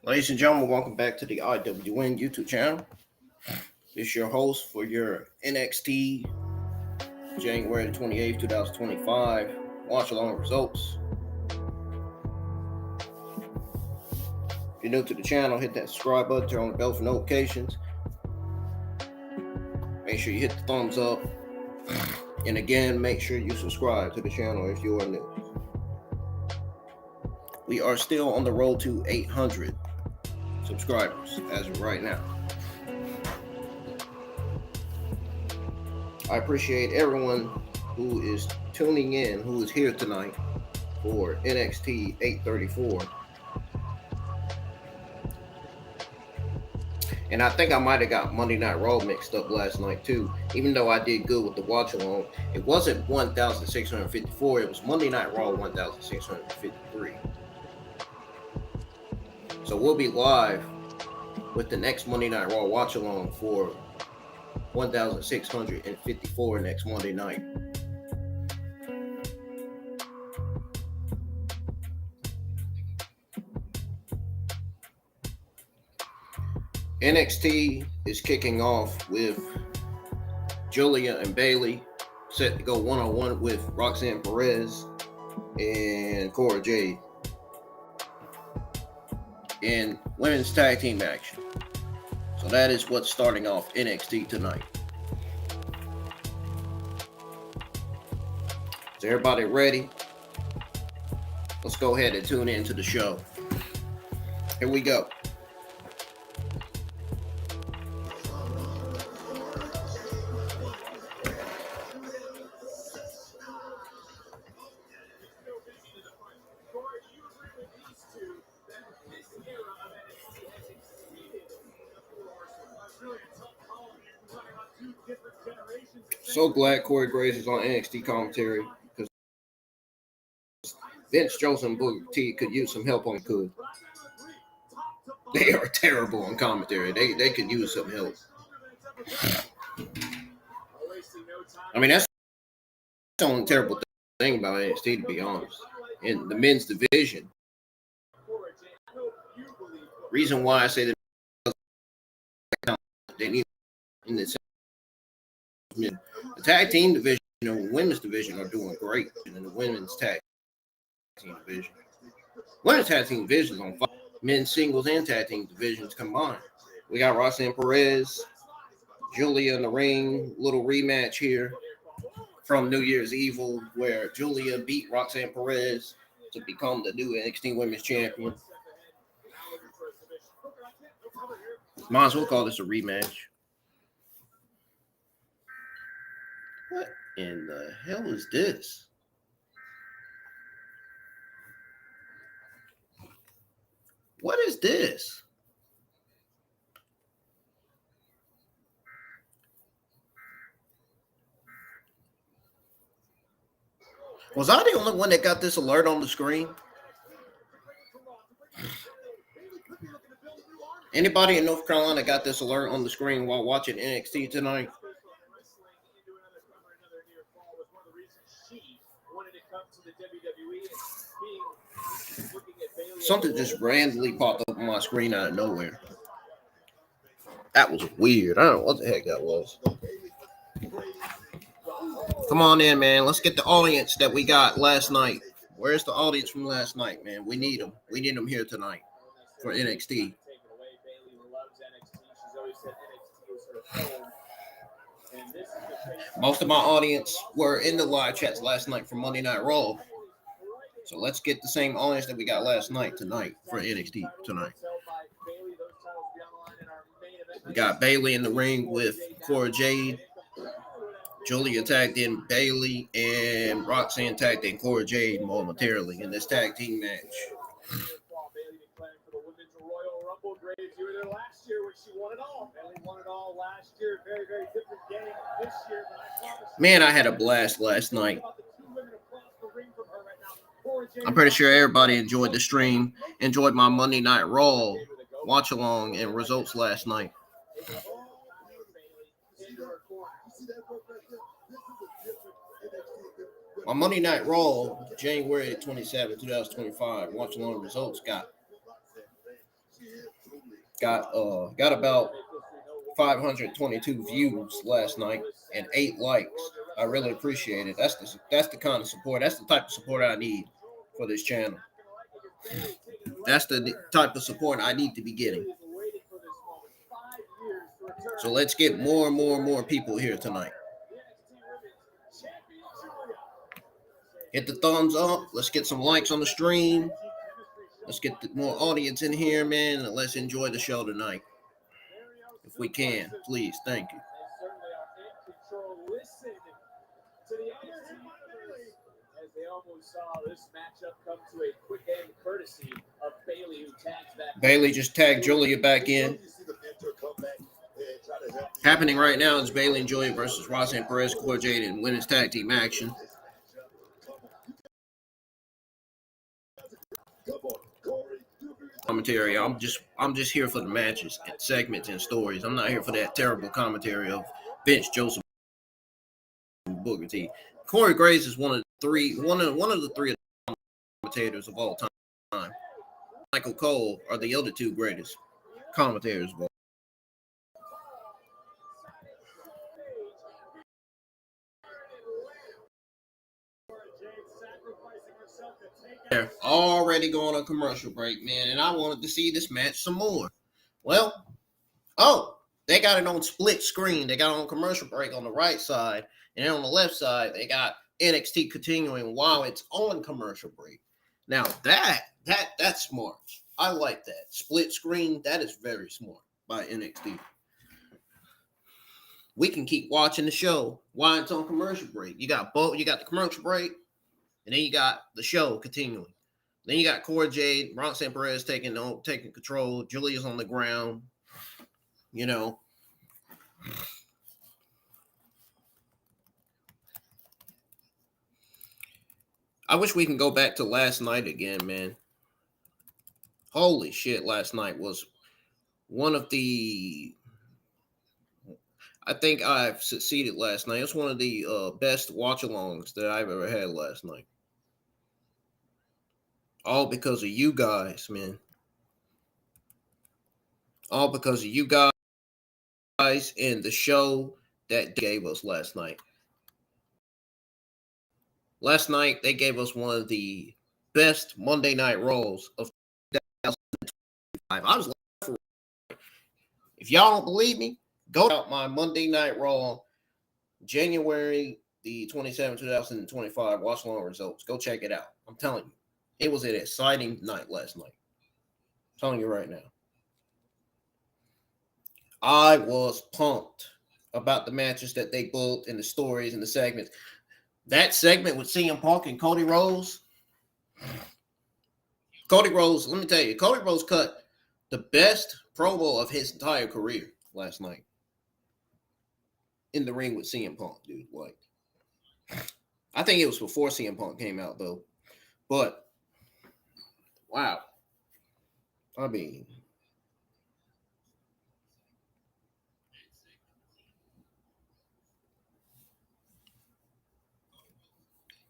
Ladies and gentlemen, welcome back to the IWN YouTube channel. It's your host for your NXT January 28th, 2025 watch along results. If you're new to the channel, hit that subscribe button, turn on the bell for notifications. Make sure you hit the thumbs up. And again, make sure you subscribe to the channel if you are new. We are still on the road to 800 subscribers as of right now. I appreciate everyone who is tuning in, who is here tonight for NXT 834. And I think I might have got Monday Night Raw mixed up last night too. Even though I did good with the watch along, it wasn't 1,654. It was Monday Night Raw 1,653. So we'll be live with the next Monday Night Raw watch along for 1,654 next Monday night. NXT is kicking off with Julia and Bayley set to go one-on-one with Roxanne Perez and Cora Jade in women's tag team action. So that is what's starting off NXT tonight. Is everybody ready? Let's go ahead and tune into the show. Here we go. So glad Corey Graves is on NXT commentary because Vince Joseph and Booker T could use some help on could. They are terrible on commentary. They could use some help. I mean, that's the only terrible thing about NXT, to be honest. In the men's division. Reason why I say that they need in the tag team division and women's division are doing great in the women's tag team division. Women's tag team division is on fire. Men's singles and tag team divisions combined. We got Roxanne Perez, Julia in the ring, little rematch here from New Year's Evil where Julia beat Roxanne Perez to become the new NXT Women's Champion. Might as well call this a rematch. What in the hell is this? What is this? Was I the only one that got this alert on the screen? Anybody in North Carolina got this alert on the screen while watching NXT tonight? Something just randomly popped up on my screen out of nowhere. That was weird. I don't know what the heck that was. Come on in, man. Let's get the audience that we got last night. Where's the audience from last night, man? We need them. We need them here tonight for NXT. Most of my audience were in the live chats last night for Monday Night Raw. So let's get the same audience that we got last night tonight for NXT tonight. We got Bayley in the ring with Cora Jade. Julia tagged in Bayley, and Roxanne tagged in Cora Jade momentarily in this tag team match. Man, I had a blast last night. I'm pretty sure everybody enjoyed the stream, enjoyed my Monday Night Raw watch along and results last night. My Monday Night Raw, January 27, 2025, watch along results got about 522 views last night and 8 likes. I really appreciate it. That's the kind of support. That's the type of support I need for this channel. That's the type of support I need to be getting. So let's get more and more people here tonight. Hit the thumbs up. Let's get some likes on the stream. Let's get more audience in here, man, and let's enjoy the show tonight. If we can, please. Thank you. Bayley just tagged Julia back in. Happening right now is Bayley and Julia versus Roxanne Perez, Cora Jade in women's tag team action. Commentary. I'm just here for the matches and segments and stories. I'm not here for that terrible commentary of Vince, Joseph, and Booker T. Corey Graves is one of the three commentators of all time. Michael Cole are the other two greatest commentators of all. They're already going on commercial break, man, and I wanted to see this match some more. Well, they got it on split screen. They got it on commercial break on the right side, and then on the left side, they got NXT continuing while it's on commercial break. Now that's smart. I like that. Split screen, that is very smart by NXT. We can keep watching the show while it's on commercial break. You got the commercial break, and then you got the show continuing. Then you got Cora Jade, Roxanne Perez taking control. Julia's on the ground. You know. I wish we can go back to last night again, man. Holy shit, last night was one of the... I think I've succeeded last night. It's one of the best watch-alongs that I've ever had last night. All because of you guys, man. All because of you guys and the show that gave us last night. Last night, they gave us one of the best Monday Night Raws of 2025. I was laughing. If y'all don't believe me, go out my Monday Night Raw, January the 27th, 2025, watch along results. Go check it out. I'm telling you, it was an exciting night last night. I'm telling you right now. I was pumped about the matches that they booked and the stories and the segments. That segment with CM Punk and Cody Rhodes. Cody Rhodes, let me tell you, Cody Rhodes cut the best promo of his entire career last night in the ring with CM Punk, dude. Like, I think it was before CM Punk came out, though. But, wow. I mean,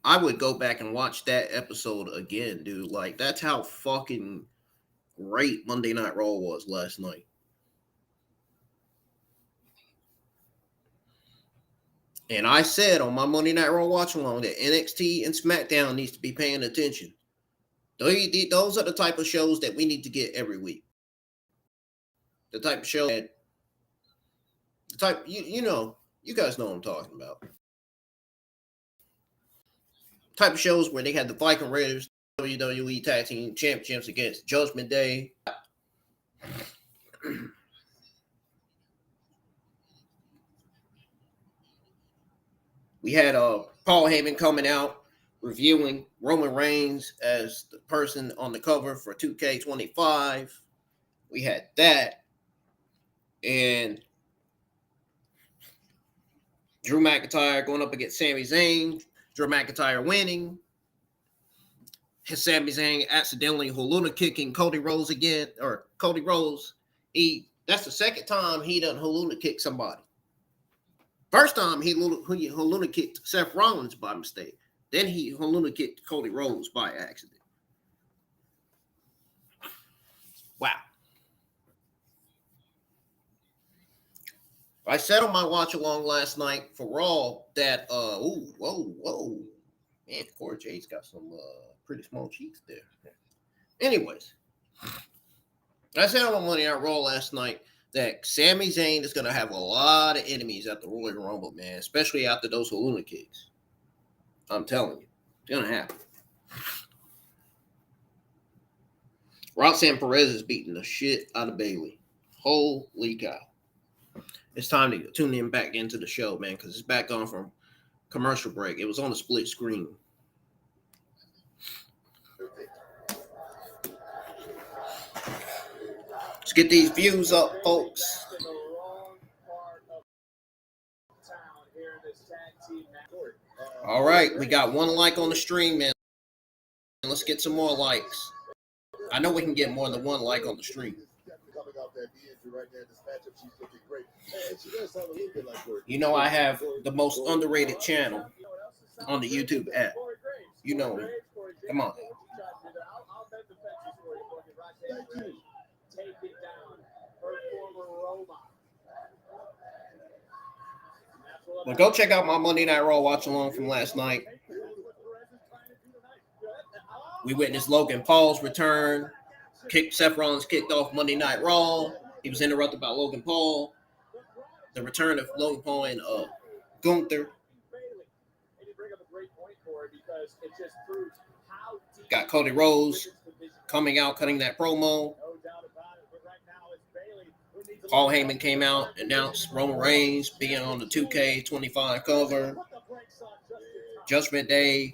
I would go back and watch that episode again, dude. Like, that's how fucking great Monday Night Raw was last night. And I said on my Monday Night Raw watch along that NXT and SmackDown needs to be paying attention. Those are the type of shows that we need to get every week. The type of show that, you know, you guys know what I'm talking about. Type of shows where they had the Viking Raiders WWE Tag Team Championships against Judgment Day. We had Paul Heyman coming out reviewing Roman Reigns as the person on the cover for 2K25. We had that. And Drew McIntyre going up against Sami Zayn. Drew McIntyre winning. Sami Zayn accidentally Haluna kicking Cody Rhodes again. Or Cody Rhodes. That's the second time he done Haluna kick somebody. First time he Haluna kicked Seth Rollins by mistake. Then he Haluna kicked Cody Rhodes by accident. Wow. I said on my watch along last night for Raw that whoa. Man, Cora Jade's got some pretty small cheeks there. Anyways, I said on my Monday Night Raw last night that Sami Zayn is going to have a lot of enemies at the Royal Rumble, man, especially after those Haluna kicks. I'm telling you, it's going to happen. Roxanne Perez is beating the shit out of Bayley. Holy cow. It's time to tune in back into the show, man, because it's back on from commercial break. It was on a split screen. Let's get these views up, folks. All right, we got one like on the stream, man. Let's get some more likes. I know we can get more than one like on the stream. You know, I have the most underrated channel on the YouTube app. You know me. Come on. Well, go check out my Monday Night Raw watch along from last night. We witnessed Logan Paul's return. Seth Rollins kicked off Monday Night Raw. He was interrupted by Logan Paul. The return of Logan Paul and Gunther. Got Cody Rhodes coming out, cutting that promo. Paul Heyman came out, announced Roman Reigns being on the 2K25 cover. Judgment Day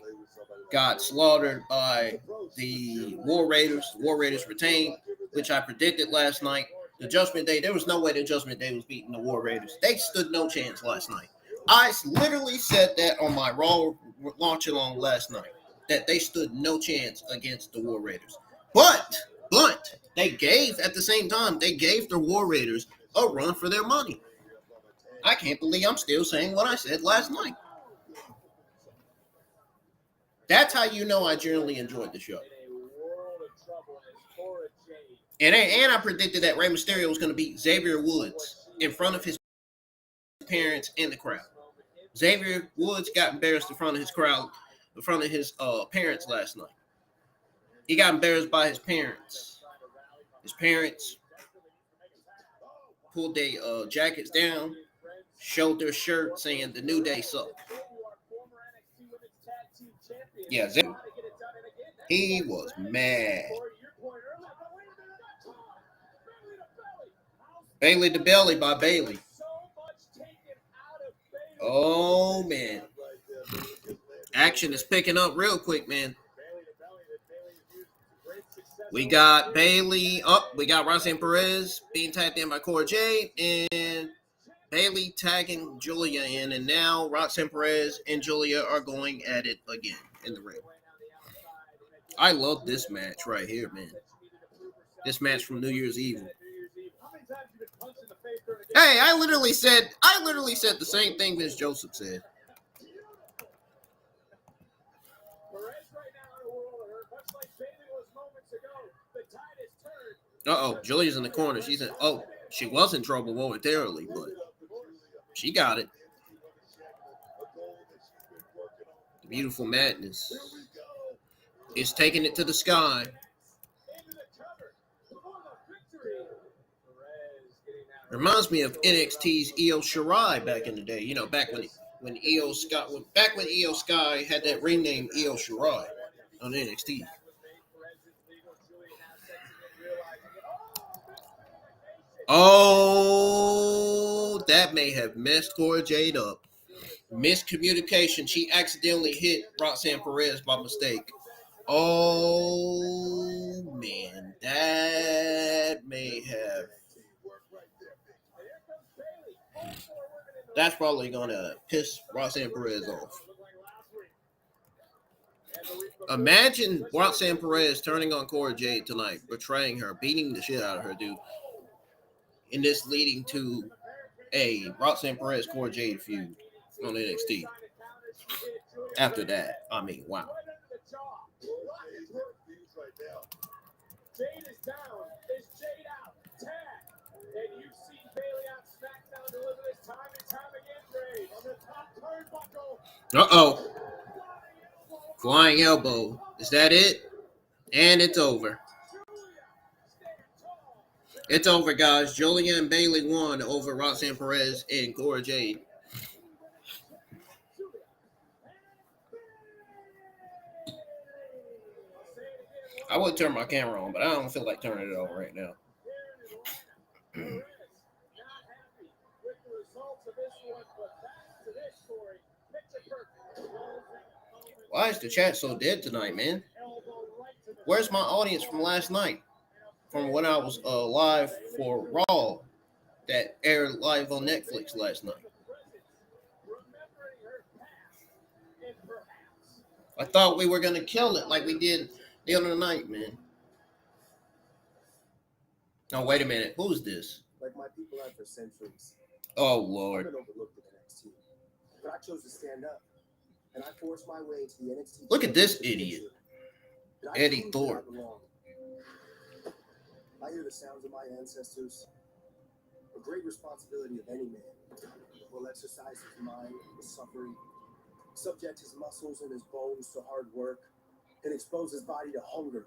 got slaughtered by the War Raiders. The War Raiders retained, which I predicted last night. The Judgment Day, there was no way the Judgment Day was beating the War Raiders. They stood no chance last night. I literally said that on my Raw launch along last night, that they stood no chance against the War Raiders. But they gave, at the same time, they gave the War Raiders a run for their money. I can't believe I'm still saying what I said last night. That's how you know I generally enjoyed the show. And I predicted that Rey Mysterio was going to beat Xavier Woods in front of his parents and the crowd. Xavier Woods got embarrassed in front of his crowd, in front of his parents last night. He got embarrassed by his parents. His parents pulled their jackets down, showed their shirt saying the New Day sucked. Yeah, he was mad. Bayley to belly by Bayley. Oh, man. Action is picking up real quick, man. We got Bayley up. We got Roxanne Perez being tagged in by Cora Jade. And Bayley tagging Julia in. And now Roxanne Perez and Julia are going at it again in the ring. I love this match right here, man. This match from New Year's Eve. Hey, I literally said the same thing Vince Joseph said. Julia's in the corner. She said, she was in trouble momentarily, but she got it. Beautiful Madness is taking it to the sky. Reminds me of NXT's Io Shirai back in the day. You know, back when Io Sky had that ring name Io Shirai on NXT. Oh, that may have messed Cora Jade up. Miscommunication. She accidentally hit Roxanne Perez by mistake. Oh, man. That may have. That's probably going to piss Roxanne Perez off. Imagine Roxanne Perez turning on Cora Jade tonight, betraying her, beating the shit out of her, dude. And this leading to a Roxanne Perez Cora Jade feud on NXT. After that, I mean, wow. Jade is down. Is Jade out? Tag. And you've seen Bayley on SmackDown deliver this time and time again, Dre. On the top turnbuckle. Flying elbow. Is that it? And it's over. It's over, guys. Julia and Bayley won over Roxanne Perez and Cora Jade. I would turn my camera on, but I don't feel like turning it on right now. Why is the chat so dead tonight, man? Where's my audience from last night? From when I was live for Raw that aired live on Netflix last night. I thought we were going to kill it like we did the other night, man. Oh, wait a minute. Who's this? Like my people have for centuries. Oh, Lord. I've been overlooked in NXT, but I chose to stand up, and I forced my way to the NXT. Look at this idiot. Eddie Thorpe. I hear the sounds of my ancestors. A great responsibility of any man will exercise his mind with suffering, subject his muscles and his bones to hard work, and expose his body to hunger.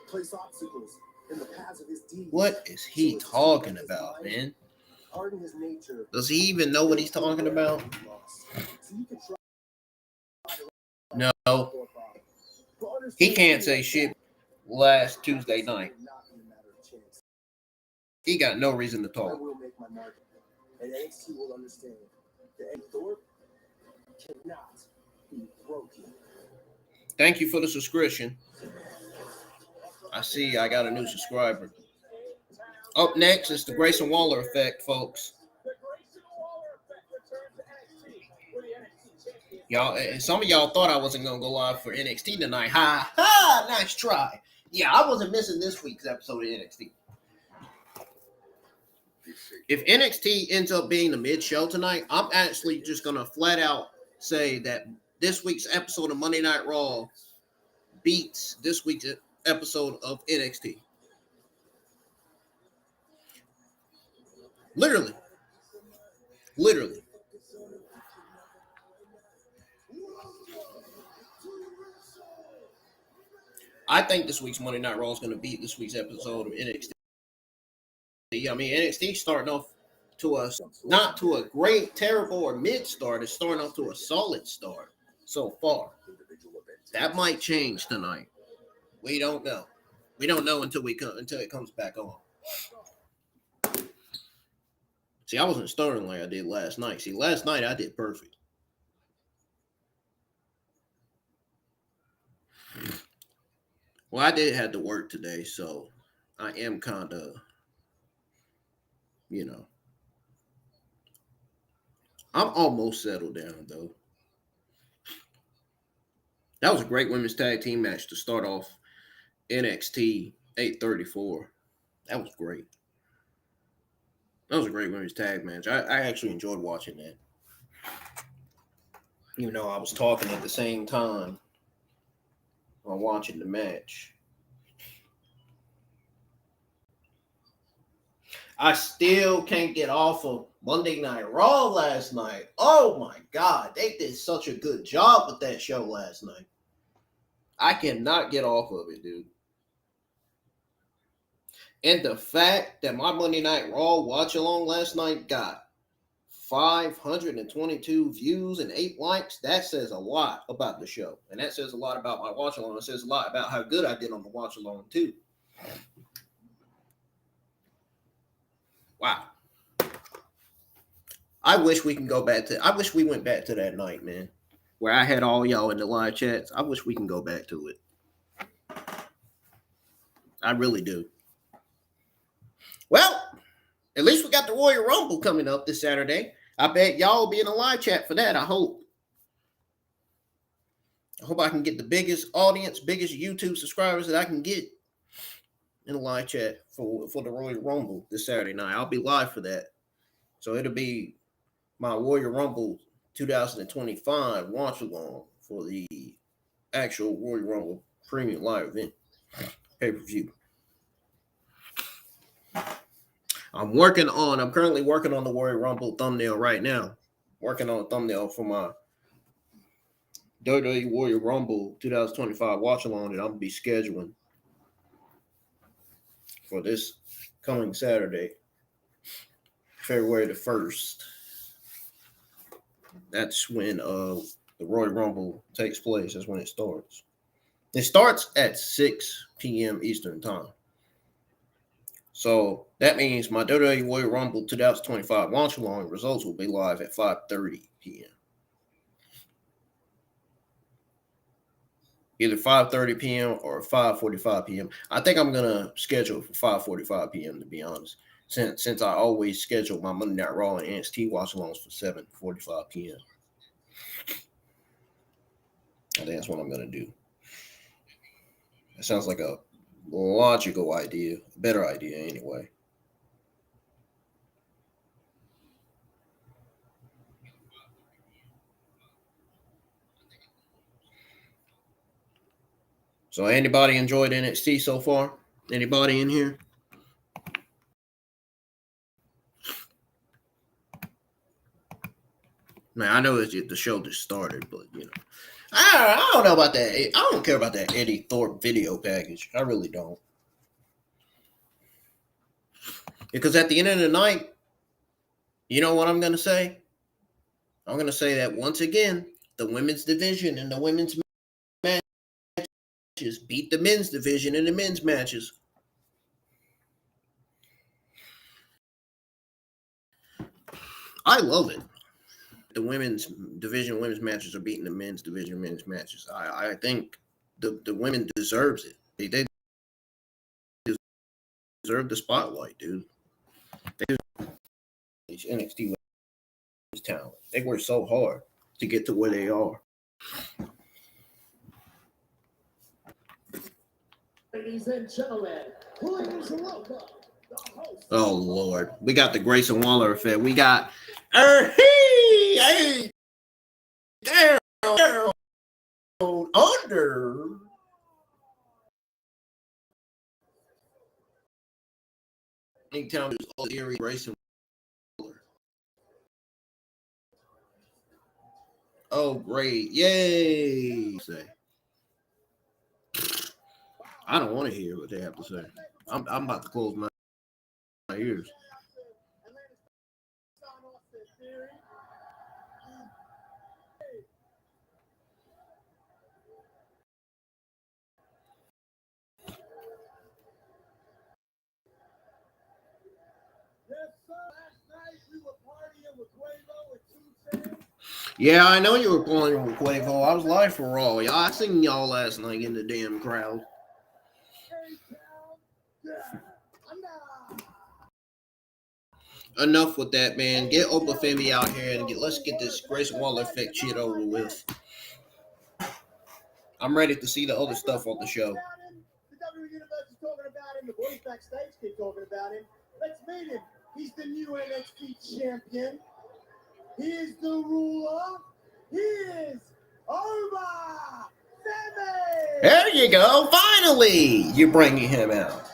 Place obstacles in the paths of his deeds. What is he talking about, man? Harden his nature. Does he even know what he's talking about? No. He can't say shit last Tuesday night. He got no reason to talk. I will make my mark, and NXT will understand that Eddie Thorpe cannot be broken. Thank you for the subscription. I see I got a new subscriber. Up next is the Grayson Waller Effect, folks. Y'all, some of y'all thought I wasn't going to go live for NXT tonight. Ha, ha, nice try. Yeah, I wasn't missing this week's episode of NXT. If NXT ends up being the mid-show tonight, I'm actually just going to flat out say that this week's episode of Monday Night Raw beats this week's episode of NXT. Literally. I think this week's Monday Night Raw is going to beat this week's episode of NXT. I mean, NXT starting off to a not to a great, terrible, or mid start. It's starting off to a solid start so far. That might change tonight. We don't know. We don't know until it comes back on. See, I wasn't starting like I did last night. See, last night I did perfect. Well, I did have to work today, so I am kind of, I'm almost settled down, though. That was a great women's tag team match to start off NXT 834. That was great. That was a great women's tag match. I actually enjoyed watching that. I was talking at the same time while watching the match. I still can't get off of Monday Night Raw last night. Oh my God, they did such a good job with that show last night. I cannot get off of it, dude. And the fact that my Monday Night Raw watch along last night got 522 views and 8 likes, that says a lot about the show. And that says a lot about my watch along. It says a lot about how good I did on the watch along, too. Wow. I wish we went back to that night, man, where I had all y'all in the live chats. I wish we can go back to it. I really do. Well, at least we got the Royal Rumble coming up this Saturday. I bet y'all will be in a live chat for that, I hope. I hope I can get the biggest audience, biggest YouTube subscribers that I can get in a live chat for the Royal Rumble this Saturday night. I'll be live for that. So it'll be my Royal Rumble 2025 watch along for the actual Royal Rumble premium live event pay-per-view. I'm currently working on the Royal Rumble thumbnail right now. Working on a thumbnail for my WWE Royal Rumble 2025 watch along that I'm gonna be scheduling for this coming Saturday, February the 1st. That's when the Royal Rumble takes place. That's when it starts. It starts at 6 p.m. Eastern time. So that means my WWE Royal Rumble 2025 watch along results will be live at 5:30 p.m. Either 5:30 p.m. or 5:45 p.m. I think I'm gonna schedule for 5:45 p.m. to be honest, since I always schedule my Monday Night Raw and NXT watch alongs for 7:45 p.m. I think that's what I'm gonna do. It sounds like a logical idea, better idea anyway. So anybody enjoyed NXT so far? Anybody in here? Man, I know the show just started, but I don't know about that. I don't care about that Eddie Thorpe video package. I really don't. Because at the end of the night, you know what I'm going to say? I'm going to say that once again, the women's division and the women's matches beat the men's division in the men's matches. I love it. The women's division, women's matches are beating the men's division, men's matches. I think the women deserves it. They deserve the spotlight, dude. They NXT talent. They work so hard to get to where they are. Ladies and gentlemen, please welcome the host. Oh Lord, we got the Grayson Waller Effect. We got hey, down under. Anytime there's Theory and Grayson Waller. Oh great, yay! Say. I don't want to hear what they have to say. I'm about to close my ears. Yeah, I know you were playing with Quavo. I was live for Raw. Y'all, I seen y'all last night in the damn crowd. Enough with that, man. Get Oba Femi out here and let's get this Grayson Waller Effect shit over with. I'm ready to see the other stuff on the show. The WWE Universe is talking about him. The boys backstage keep talking about him. Let's meet him. He's the new NXT champion. He is the ruler. He is Oba Femi. There you go. Finally, you're bringing him out.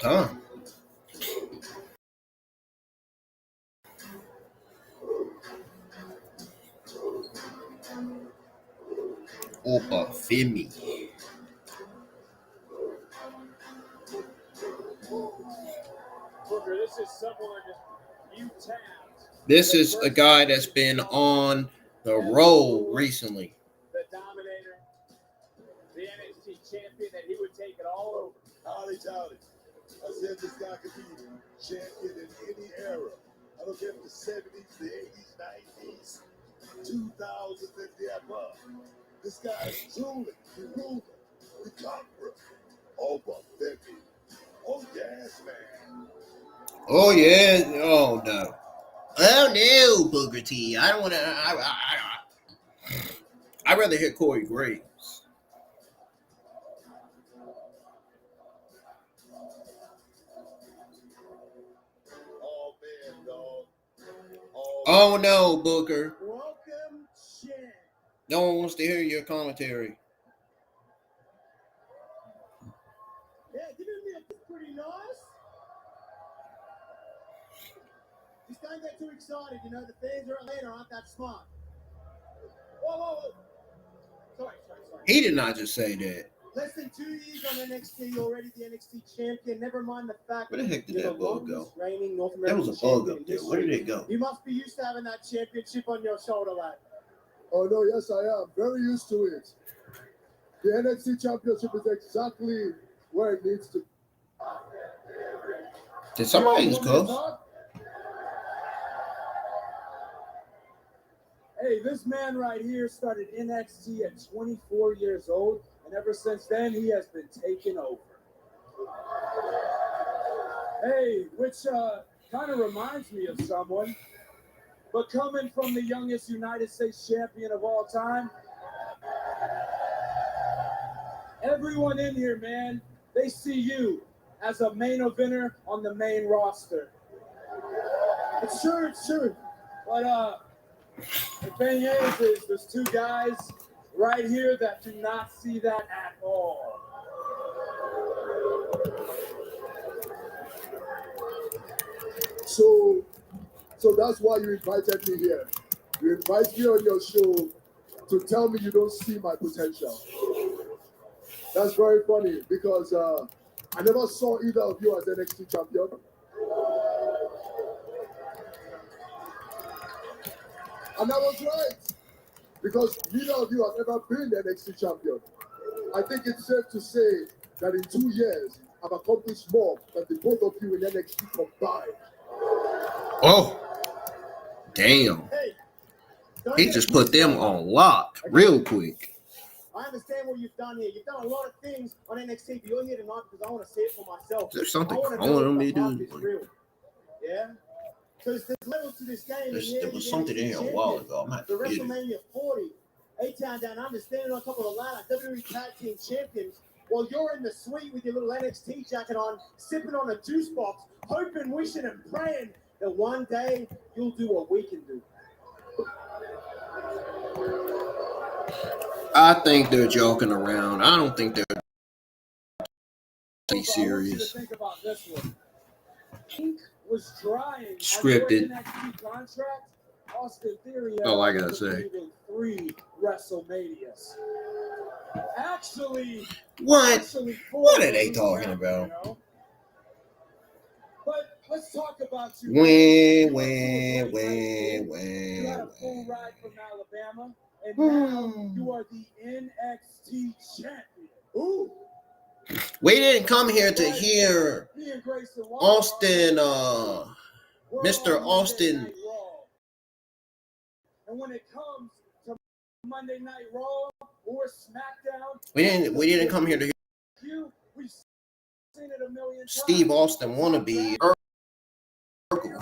time. Oba Femi. Booker, this is someone you tapped. This is a guy that's been on the road recently. The Dominator, the NXT champion, that he would take it all over. Howdy, howdy. I said this guy could be champion in any era. I don't care if the 70s, the 80s, 90s, 2000s, and the above. This guy is truly the ruler, the conqueror, Oba Femi. Oh, yes, man. Oh yeah. Oh no. Oh no, Booker T. I don't want to. I'd rather hear Corey Graves. Oh, man, dog. Oh no, Booker. Welcome, champ. No one wants to hear your commentary. Yeah, giving me a pretty nice. Just don't get too excited. You know, the fans are later aren't that smart. Whoa. Sorry. He did not just say that. Less than 2 years on NXT, already the NXT champion. Never mind the fact Where the heck did you're that the bug go? longest reigning North There American was a bug champion up there. in Where did history. it go? You must be used to having that championship on your shoulder, lad. Oh, no, yes, I am. Very used to it. The NXT Championship is exactly where it needs to be. Did somebody just cuss? Hey, this man right here started NXT at 24 years old, and ever since then, he has been taking over. Hey, which kind of reminds me of someone, but coming from the youngest United States champion of all time, everyone in here, man, they see you as a main eventer on the main roster. It's true. But the thing is there's two guys right here that do not see that at all. So that's why you invited me here. You invite me on your show to tell me you don't see my potential. That's very funny because I never saw either of you as NXT champion. And I was right because neither of you have ever been the NXT champion. I think it's safe to say that in 2 years, I've accomplished more than the both of you in NXT combined. Oh, damn. Hey, He just put them on lock real quick. I understand what you've done here. You've done a lot of things on NXT, but you're here tonight because I want to see it for myself. There's something I want to calling know on me, if the hype dude. is real. Yeah? Because there's levels to this game. There was something in here a while ago. I'm The gonna forget it. WrestleMania 40, A-Town Down Under, standing on top of the ladder, WWE Tag Team Champions, while you're in the suite with your little NXT jacket on, sipping on a juice box, hoping, wishing, and praying that one day you'll do what we can do. I think they're joking around. I don't think they're serious. Think about this one. Ink was drying. Scripted. NXT contract. Austin Theory. All I gotta say. 3 WrestleManias. Actually, What? What are they four, talking about? you know? But let's talk about you. When. You had a full ride from Alabama, and now you are the NXT champion. Ooh. We didn't come here to hear Me and Grayson Waller Austin, we're Mr. on Austin. Monday Night Raw. And when it comes to Monday Night Raw or SmackDown, We didn't come here to hear we've seen it a million times. Steve Austin wannabe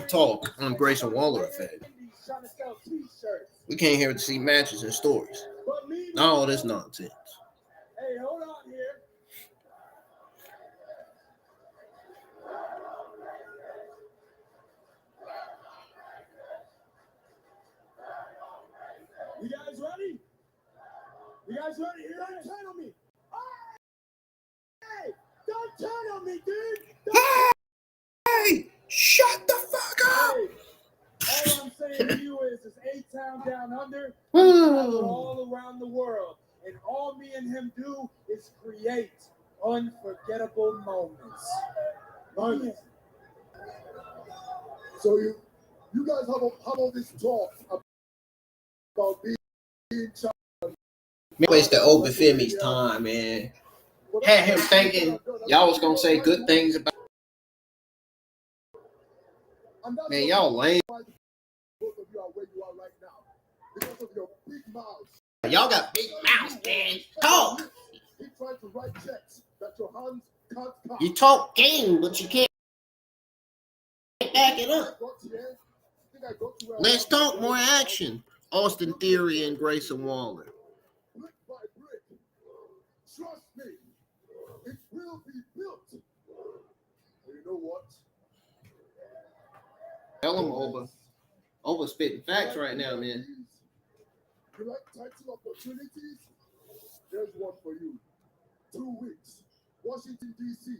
talk on Grayson Waller Effect. Trying to sell t-shirts. We came here to see matches and stories. Not all this nonsense. Hey, hold on here. You guys ready? You guys ready? Don't turn on me. Hey! Don't turn on me, dude! Hey, shut the fuck up. Hey, all I'm saying to you is A-Town down under, all around the world. And all me and him do is create unforgettable moments. So you guys have all this talk about being Waste the Oba Femi's time, man. Had him thinking y'all was gonna say good things about. Man, y'all lame. both of you are where you are right now because of your big mouths. Y'all got big mouths, man. Talk. Keep trying to write checks that your hands can't pass. You talk game, but you can't back it up. Let's talk more action. Austin Theory and Grayson Waller. Brick by brick. Trust me, it will be built. And you know what? Tell him, Oba. Oba spitting facts right now, man. You like title opportunities? There's one for you. 2 weeks. Washington, D.C.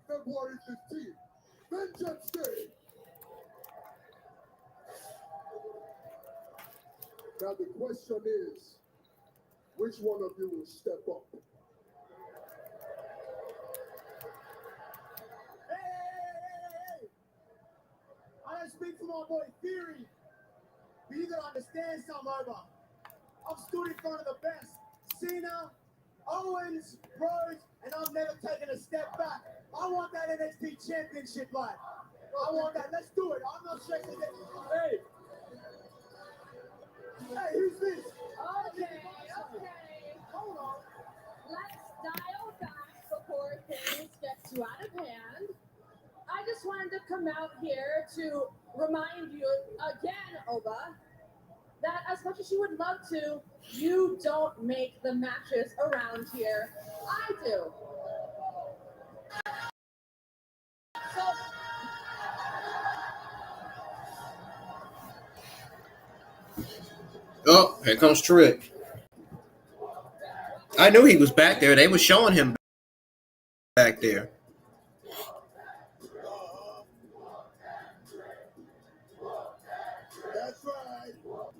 February 15th. Vengeance Day. Now the question is, which one of you will step up? Hey! I don't speak for my boy Theory. But you gotta understand something, Oba. I've stood in front of the best. Cena, Owens, Rhodes, and I've never taken a step back. I want that NXT Championship, lad. I want that. Let's do it. I'm not shaking it. Hey! Hey, who's this? Okay. Hold on. Let's dial back before things get too out of hand. I just wanted to come out here to remind you again, Oba, that as much as you would love to, you don't make the matches around here. I do. So, Oh, here comes Trick. I knew he was back there. They were showing him back there. That's right. Oh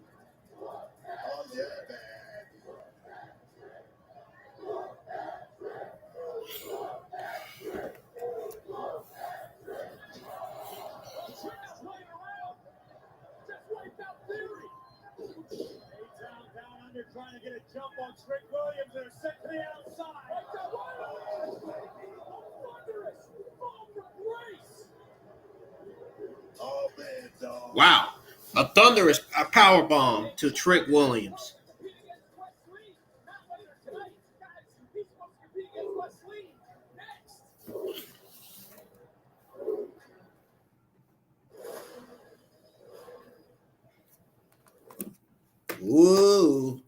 yeah, man. Just wiped out Theory. A-Town down under trying to get a jump on Trick Williams. They're set to the outside. Thunderous fall from Grace. Oh man, dog. Wow. A thunderous power bomb to Trick Williams. Woo.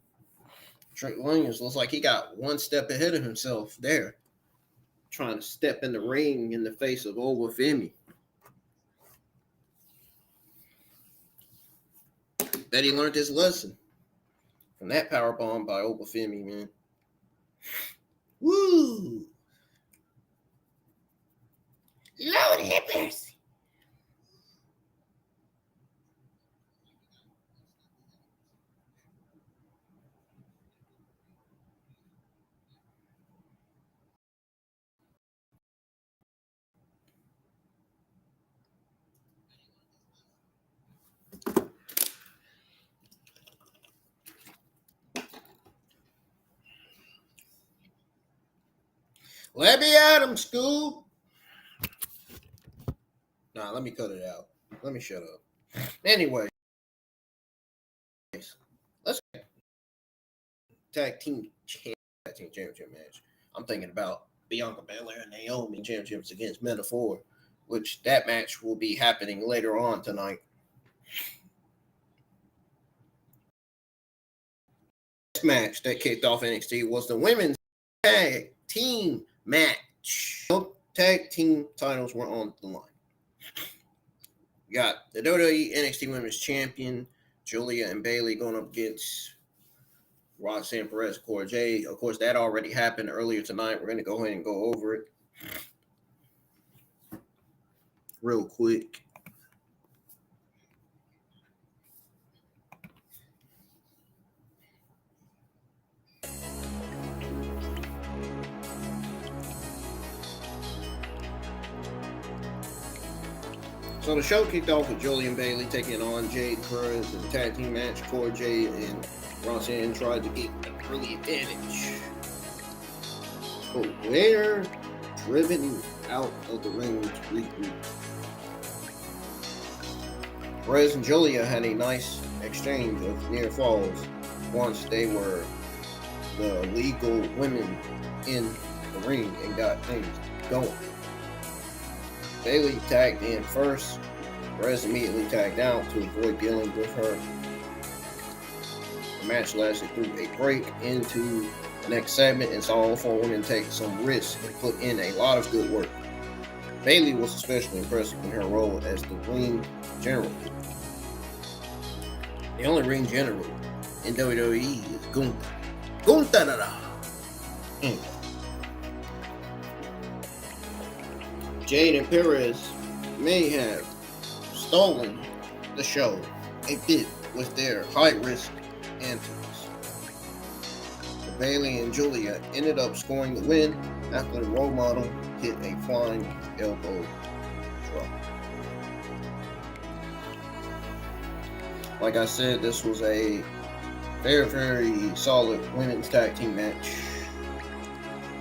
Trick Williams looks like he got one step ahead of himself there. Trying to step in the ring in the face of Oba Femi. Bet he learned his lesson from that power bomb by Oba Femi, man. Woo! Lord have mercy. Let me at him, Scoob. Nah, let me cut it out. Let me shut up. Anyway, let's tag team championship match. I'm thinking about Bianca Belair and Naomi championships against Metaphor, which that match will be happening later on tonight. This match that kicked off NXT was the women's tag team match. Both tag team titles were on the line. You got the WWE NXT Women's Champion, Julia and Bayley, going up against Roxanne Perez, Cora Jade. Of course, that already happened earlier tonight. We're going to go ahead and go over it. real quick. So the show kicked off with Jolie and Bailey taking on Jade Perez in a tag team match. Cora Jade and Roxanne tried to get an early advantage, but were driven out of the ring to regroup. Perez and Julia had a nice exchange of near falls once they were the legal women in the ring and got things going. Bailey tagged in first. Perez immediately tagged out to avoid dealing with her. The match lasted through a break into the next segment and saw all four women take some risks and put in a lot of good work. Bailey was especially impressive in her role as the ring general. The only ring general in WWE is Gunther. Gunther! Jade and Perez may have stolen the show a bit with their high-risk antics. But Bailey and Julia ended up scoring the win after the role model hit a flying elbow drop. Like I said, this was a very, very solid women's tag team match.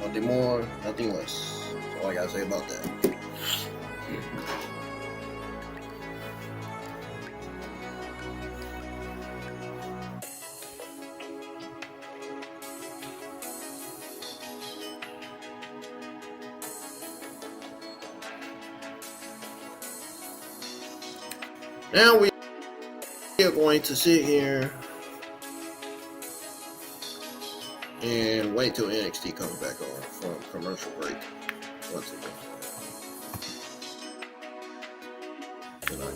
Nothing more, nothing less. That's all I gotta say about that. Now we are going to sit here and wait till NXT comes back on from commercial break. Once again. Tonight.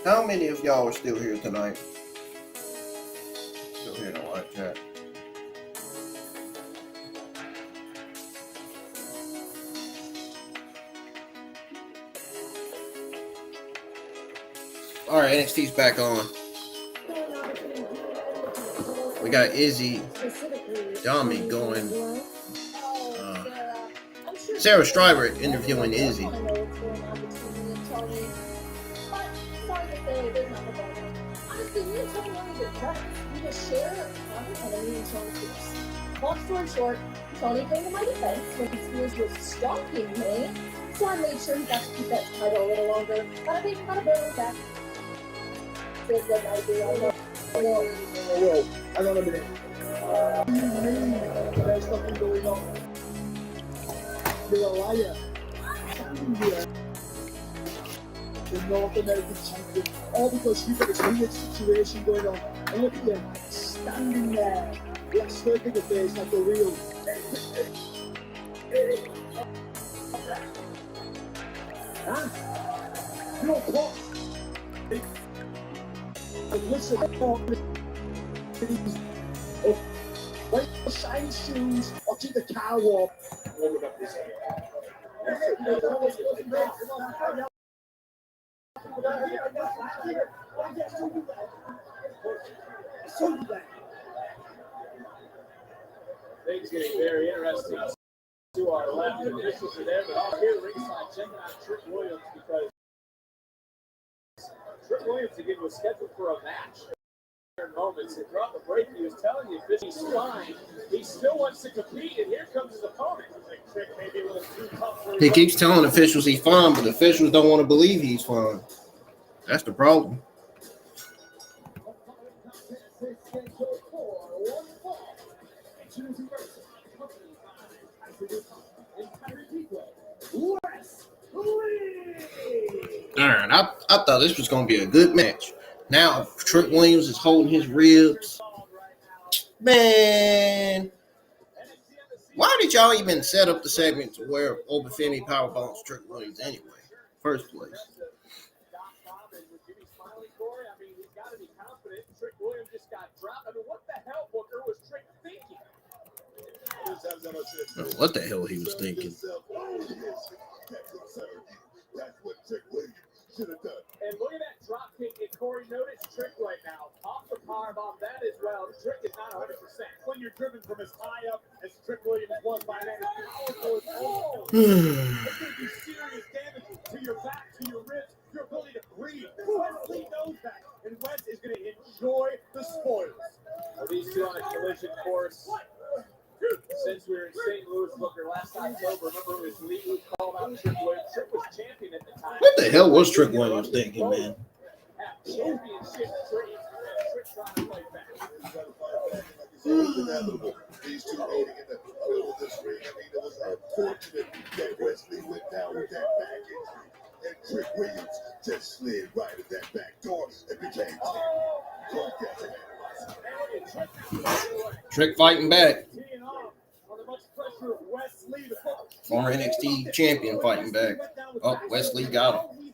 How many of y'all are still here tonight? Still here in the live chat. All right, NXT's back on. We got Izzy, Dami going. Sarah Stryber interviewing Izzy. Long story short, Tony came to my defense when Spears was stalking me, so I made sure he got to keep that title a little longer. But I think he got a better back. Says that I do. Whoa, hang on a minute. There's something going on. You're a liar. The North American champion, all because you've got this weird situation going on. And look at you, standing there, like smirking the face like a real. Huh? You're what? And listen, wear your shiny shoes or keep the car warm. Warm up this head. Things getting very interesting to our left. The officials are there, but all here ringside checking out Trick Williams because Trick Williams again was scheduled for a match. Moments and throughout the break, he was telling the officials he's fine. He still wants to compete, and here comes his opponent. Trick maybe a little too tough for He keeps telling officials he's fine, but the officials don't want to believe he's fine. That's the problem. All right, I thought this was going to be a good match. Now Trick Williams is holding his ribs. Man, why did y'all even set up the segment to where Oba Femi powerbombs Trick Williams anyway? First place. Trick Williams just got dropped. I mean, what the hell, Booker, was Trick thinking? What the hell he was thinking? That's what Trick Williams should have done. And look at that drop kick that Corey noticed. Trick right now. Off the powerbomb, that as well. Trick is not 100%. When you're driven from as high up as Trick Williams was by that, as powerful as all. It's going to do serious damage to your back, to your ribs, your ability to breathe. Wesley knows that. And Wes is going to enjoy the spoils. Well, these two on a collision course. Since we were in St. Louis, Booker, last October, remember it was Lee who called out Trick Williams. Trick was champion at the time. What the hell was Trick Williams thinking, man? Championship dreams. Trick trying to fight back. These two loading in the middle of this ring. I mean, it was unfortunate that Wesley went down with that back injury. And Trick Williams just slid right at that back door and became Trick fighting back. Former NXT champion fighting back. Oh, Wesley got him.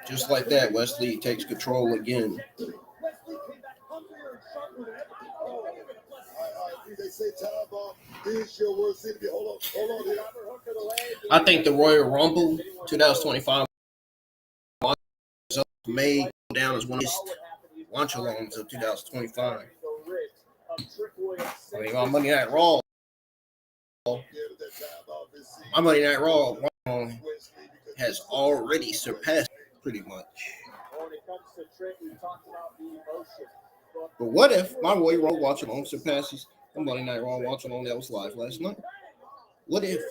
Just like that, Wesley takes control again. They say time bomb is your worst enemy. Hold on here. I think the Royal Rumble 2025 may go down as one of the watch-alongs of 2025. I mean, on Monday Night Raw, my Monday Night Raw has already surpassed pretty much. But what if my Royal Rumble watch-along surpasses the Monday Night Raw watch-along that was live last night? What if?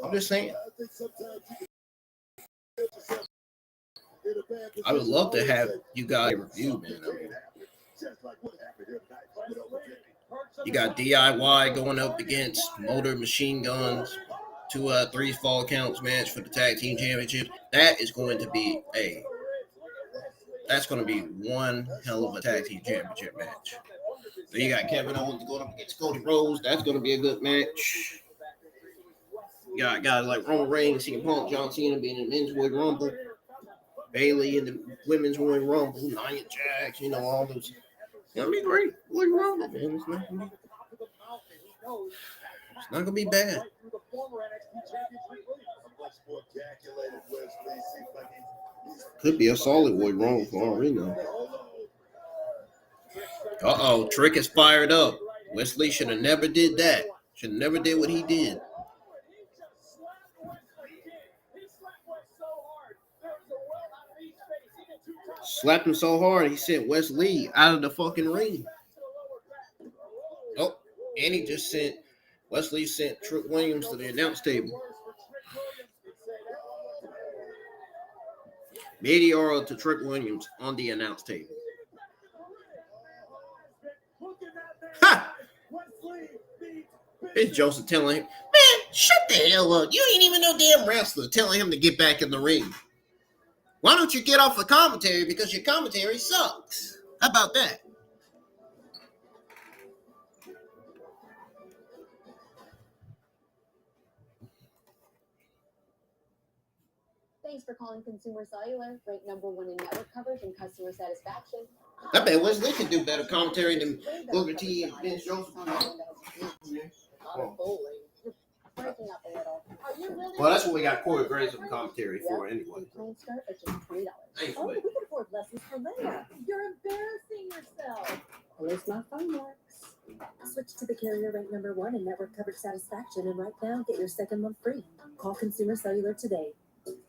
I'm just saying. I would love to have you guys review, man. I mean, you got DIY going up against Motor Machine Guns, 2-3 fall counts match for the tag team championship. That's going to be one hell of a tag team championship match. So you got Kevin Owens going up against Cody Rhodes. That's going to be a good match. You got guys like Roman Reigns, CM Punk, John Cena being in the men's Royal Rumble, Bayley in the women's Royal Rumble, Nia Jax, all those. It's going to be great. Royal Rumble, man. It's not gonna be bad. Could be a solid Royal Rumble for all we know. Trick is fired up. Wesley should have never did that. Should have never did what he did. Slapped him so hard, he sent Wesley out of the fucking ring. Oh, and he just Wesley sent Trick Williams to the announce table. Meteor to Trick Williams on the announce table. Ha! It's Joseph telling him, man, shut the hell up. You ain't even no damn wrestler, telling him to get back in the ring. Why don't you get off the commentary? Because your commentary sucks. How about that? Thanks for calling Consumer Cellular, ranked #1 in network coverage and customer satisfaction. I bet Wesley can do better commentary than Booker T and Vince Joseph. Well, that's what we got Corey Grayson commentary for anyway. Start at just $20. Thanks, we can afford lessons for Linda. You're embarrassing yourself. At least my phone works. Switch to the carrier ranked #1 in network coverage satisfaction, and right now get your second month free. Call Consumer Cellular today.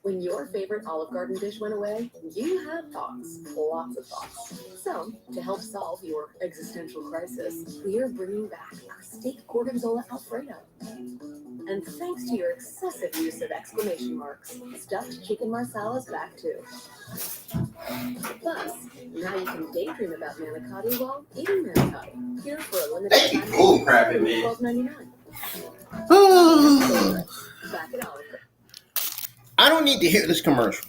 When your favorite Olive Garden dish went away, you had thoughts, lots of thoughts. So, to help solve your existential crisis, we are bringing back our steak gorgonzola Alfredo. And thanks to your excessive use of exclamation marks, stuffed chicken marsala is back too. Plus, now you can daydream about manicotti while eating manicotti. Here for a limited time. Bull crapping, man. $12.99. Back at Olive Garden. I don't need to hear this commercial.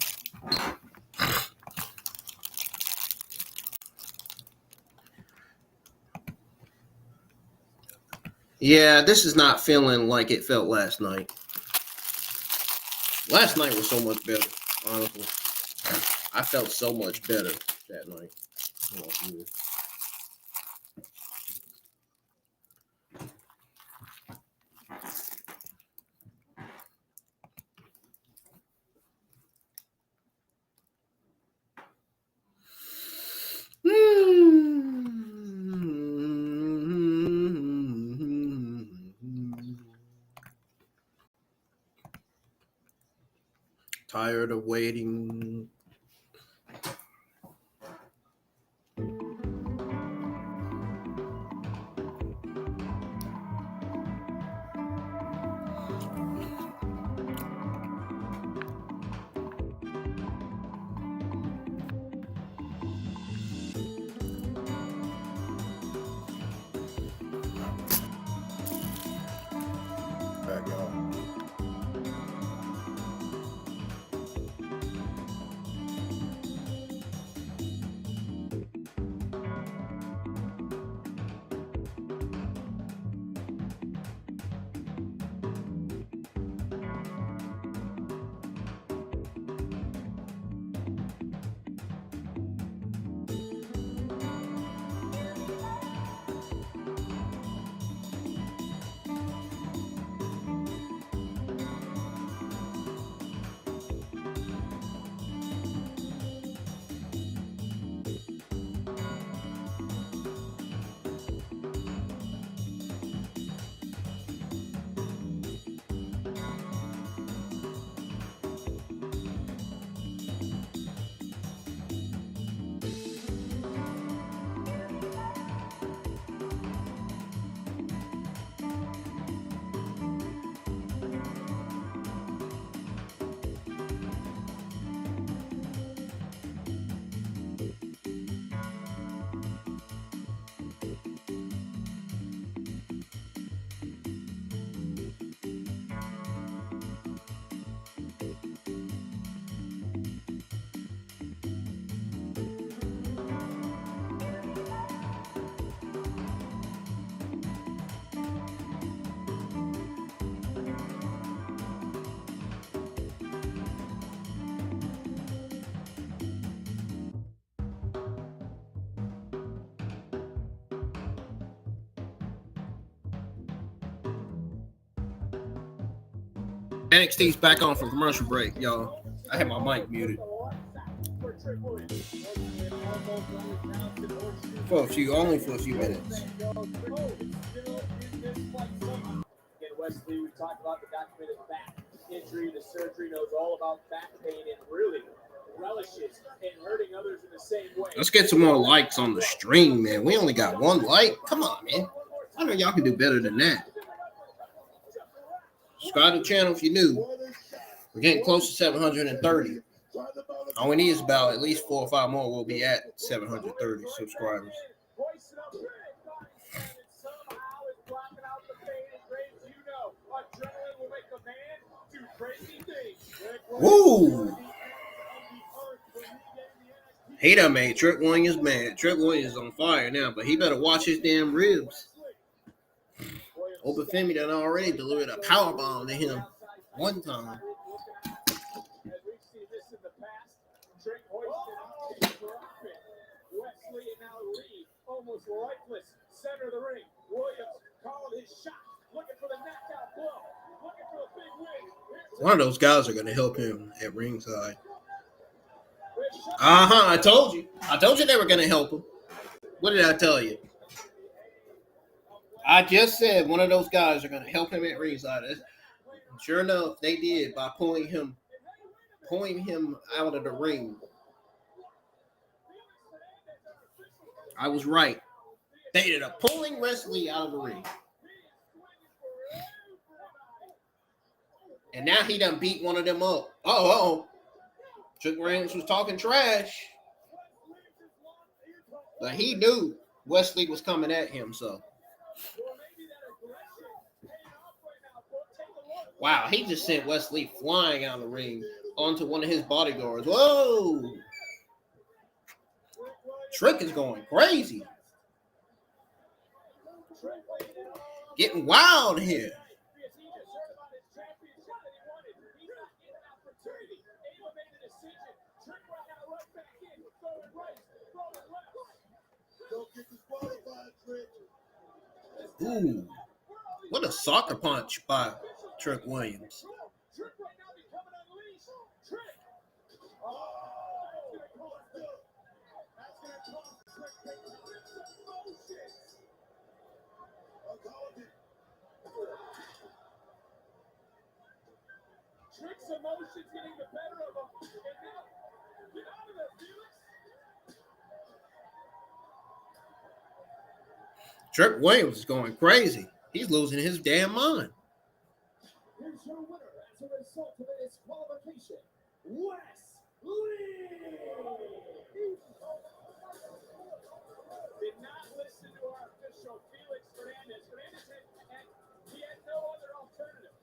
Yeah, this is not feeling like it felt last night. Last night was so much better, honestly. I felt so much better that night. Tired of waiting. Back, y'all. NXT's back on from commercial break, y'all. I had my mic muted for a few minutes. Wesley, we talked about the documented back injury, the surgery, knows all about back pain and really relishes in hurting others in the same way. Let's get some more likes on the stream, man. We only got one like. Come on, man. I know y'all can do better than that. Subscribe to the channel if you're new. We're getting close to 730. All we need is about at least 4 or 5 more. We'll be at 730 subscribers. Woo! He done made Trick Williams mad. Trick Williams is on fire now, but he better watch his damn ribs. Oba Femi done already delivered a powerbomb to him one time. Almost lifeless, center of the ring. Williams calling his shot, looking for the knockout blow, looking for a big win. One of those guys are going to help him at ringside. I told you. I told you they were going to help him. What did I tell you? I just said one of those guys are going to help him at ringside. Sure enough, they did by pulling him out of the ring. I was right. They ended up pulling Wesley out of the ring. And now he done beat one of them up. Trick Williams was talking trash. But he knew Wesley was coming at him, so. Wow, he just sent Wesley flying out of the ring onto one of his bodyguards. Whoa! Trick is going crazy. Getting wild here. Because he just heard about his championship that he wanted. He's not getting an opportunity. Ava made a decision. Trick right now, right back in. Throwing right, throwing left. Don't get disqualified, Trick. Ooh, what a soccer punch by Trick Williams. Trick right now becoming unleashed. Trick. Oh, that's going to cost him. That's going to cost Trick big time. Emotions. I called it. Trick's emotions getting the better of him. And now, get out of there, Felix. Trick Williams is going crazy. He's losing his damn mind. Here's your winner as a result of a disqualification, Wes Lee. Did not listen to our official Felix Fernandez. Fernandez he had no other alternative.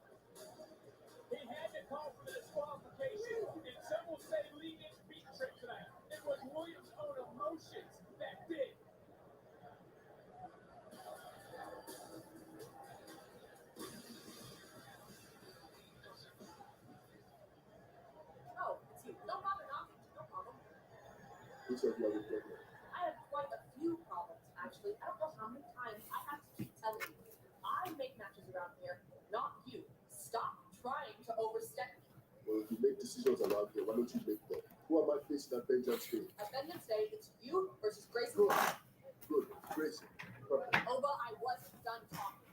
He had to call for the disqualification, and some will say Lee didn't beat Trick tonight. It was Williams' own emotions that did. Oh, it's you. No problem, no problem. Who's your other player? I have quite a few problems, actually. I don't know how many times I have to keep telling you. I make matches around here, not you. Stop trying to overstep me. Well, if you make decisions around here, why don't you make them? Who am I facing at Vengeance Day? At Vengeance Day, it's you versus Grayson Waller. Good, Grayson. Perfect. Oba, I wasn't done talking.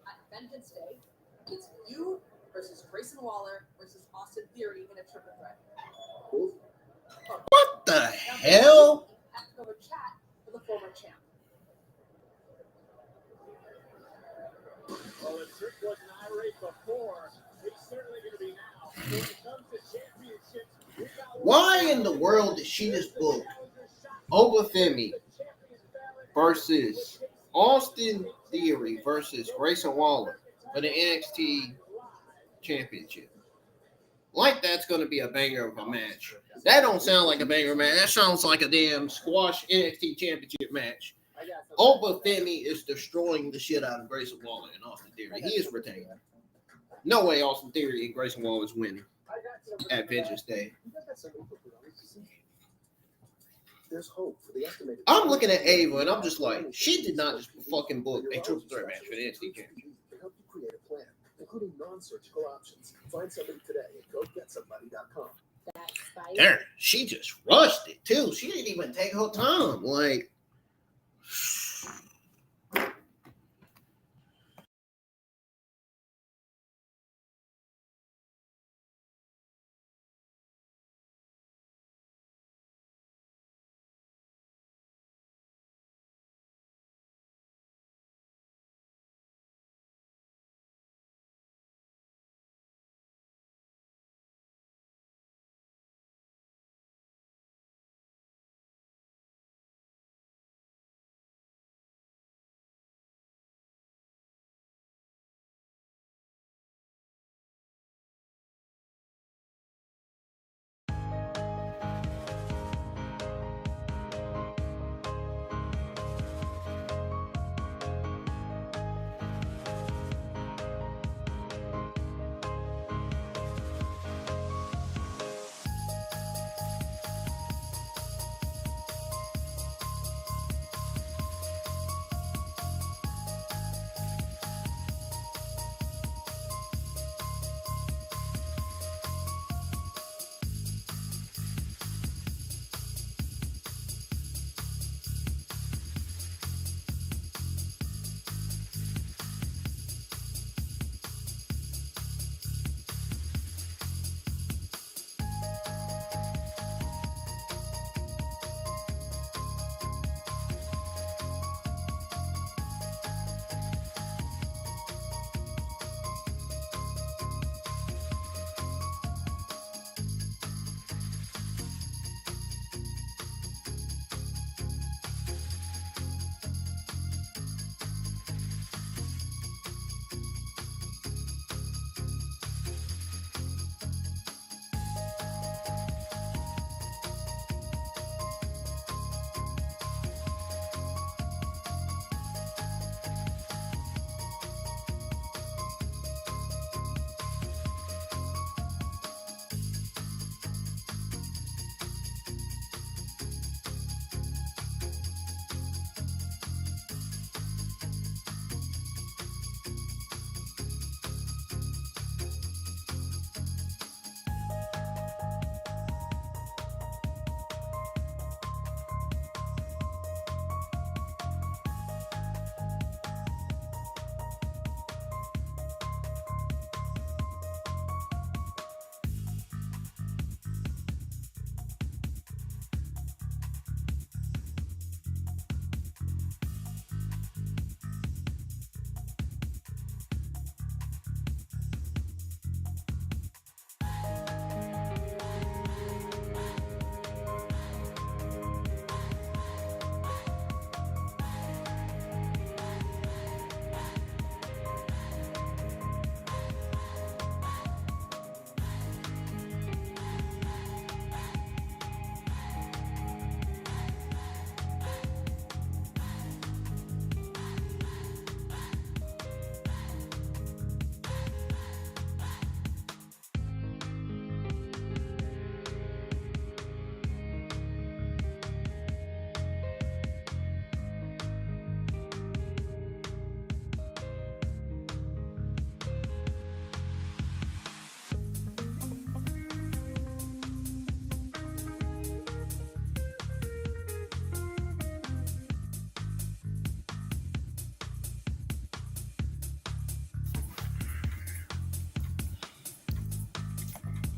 At Vengeance Day, it's you versus Grayson Waller versus Austin Theory in a triple threat. Both? What the hell? Act over chat for the former champ. Well, if Trick wasn't irate before, he's certainly going to be now. So when it comes to championships, we got Why in the world did she just book Oba Femi versus Austin Theory versus Grayson Waller for the NXT Championship? Like that's going to be a banger of a match. That don't sound like a banger match. That sounds like a damn squash NXT Championship match. Oba Femi is destroying the shit out of Grayson Waller and Austin Theory. He is retaining. No way Austin Theory and Grayson Waller is winning at Vengeance Day. There's hope for the estimated. I'm looking at Ava and I'm just like, she did not just fucking book a triple threat match for the NXT Championship. To help you create a plan, including non-surgical options. Find somebody today at goGetSomebody.com. That's spicy. Damn, she just rushed it too. She didn't even take her time. Like,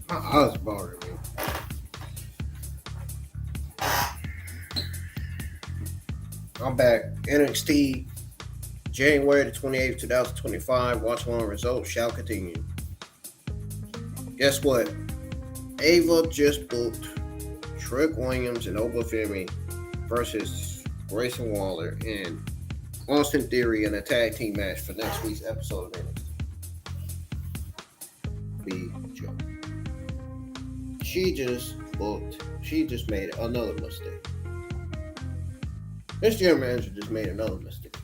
My eyes bothering me. I'm back. NXT, January the 28th, 2025. Watch along results shall continue. Guess what? Ava just booked Trick Williams and Oba Femi versus Grayson Waller and Austin Theory in a tag team match for next week's episode of NXT. Big joke. She just made another mistake. This general manager just made another mistake.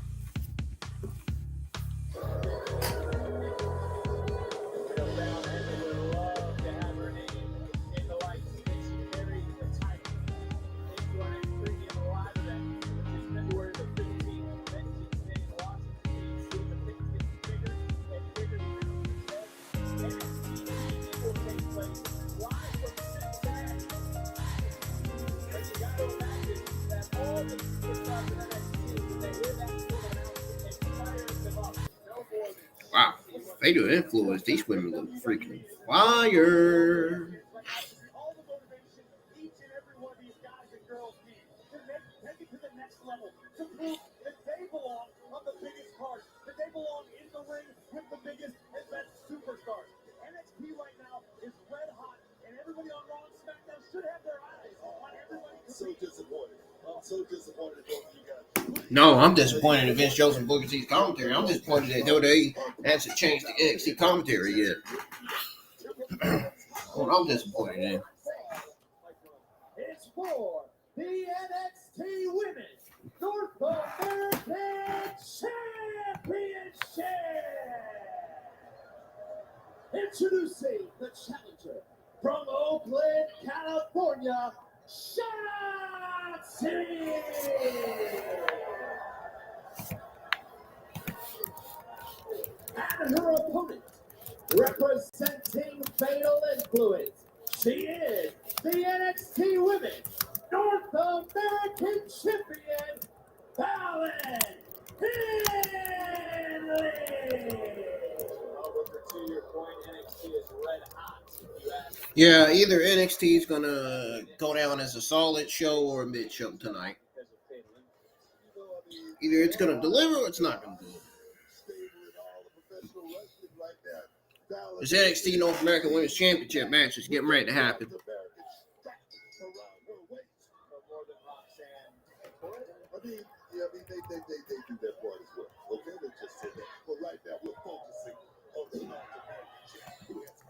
Wow, they do influence. These women look freaking fire. All the motivation each and every one of these guys and girls need to take it to the next level, to prove that they belong on the biggest card, that they belong in the ring with the biggest and best superstars. NXT right now is red hot, and everybody on Raw and SmackDown should have their eyes on everybody. So disappointed. I'm so disappointed in both of you guys. No, I'm disappointed in Vince Joseph and Booker T's commentary. I'm disappointed that WWE hasn't changed the NXT commentary yet. Well, I'm disappointed in. It's for the NXT Women's North American Championship. Introducing the challenger from Oakland, California, Shotzi. And her opponent, representing Fatal Influence, she is the NXT Women's North American Champion, Fallon Henley. To your point, NXT is red hot. Yeah, either NXT is going to go down as a solid show or a mid show tonight. Either it's going to deliver or it's not going to deliver. This NXT North American Women's Championship match is getting ready to happen. I mean, they do their part as well. Okay, let's just say that. But right now, we're focusing on the match.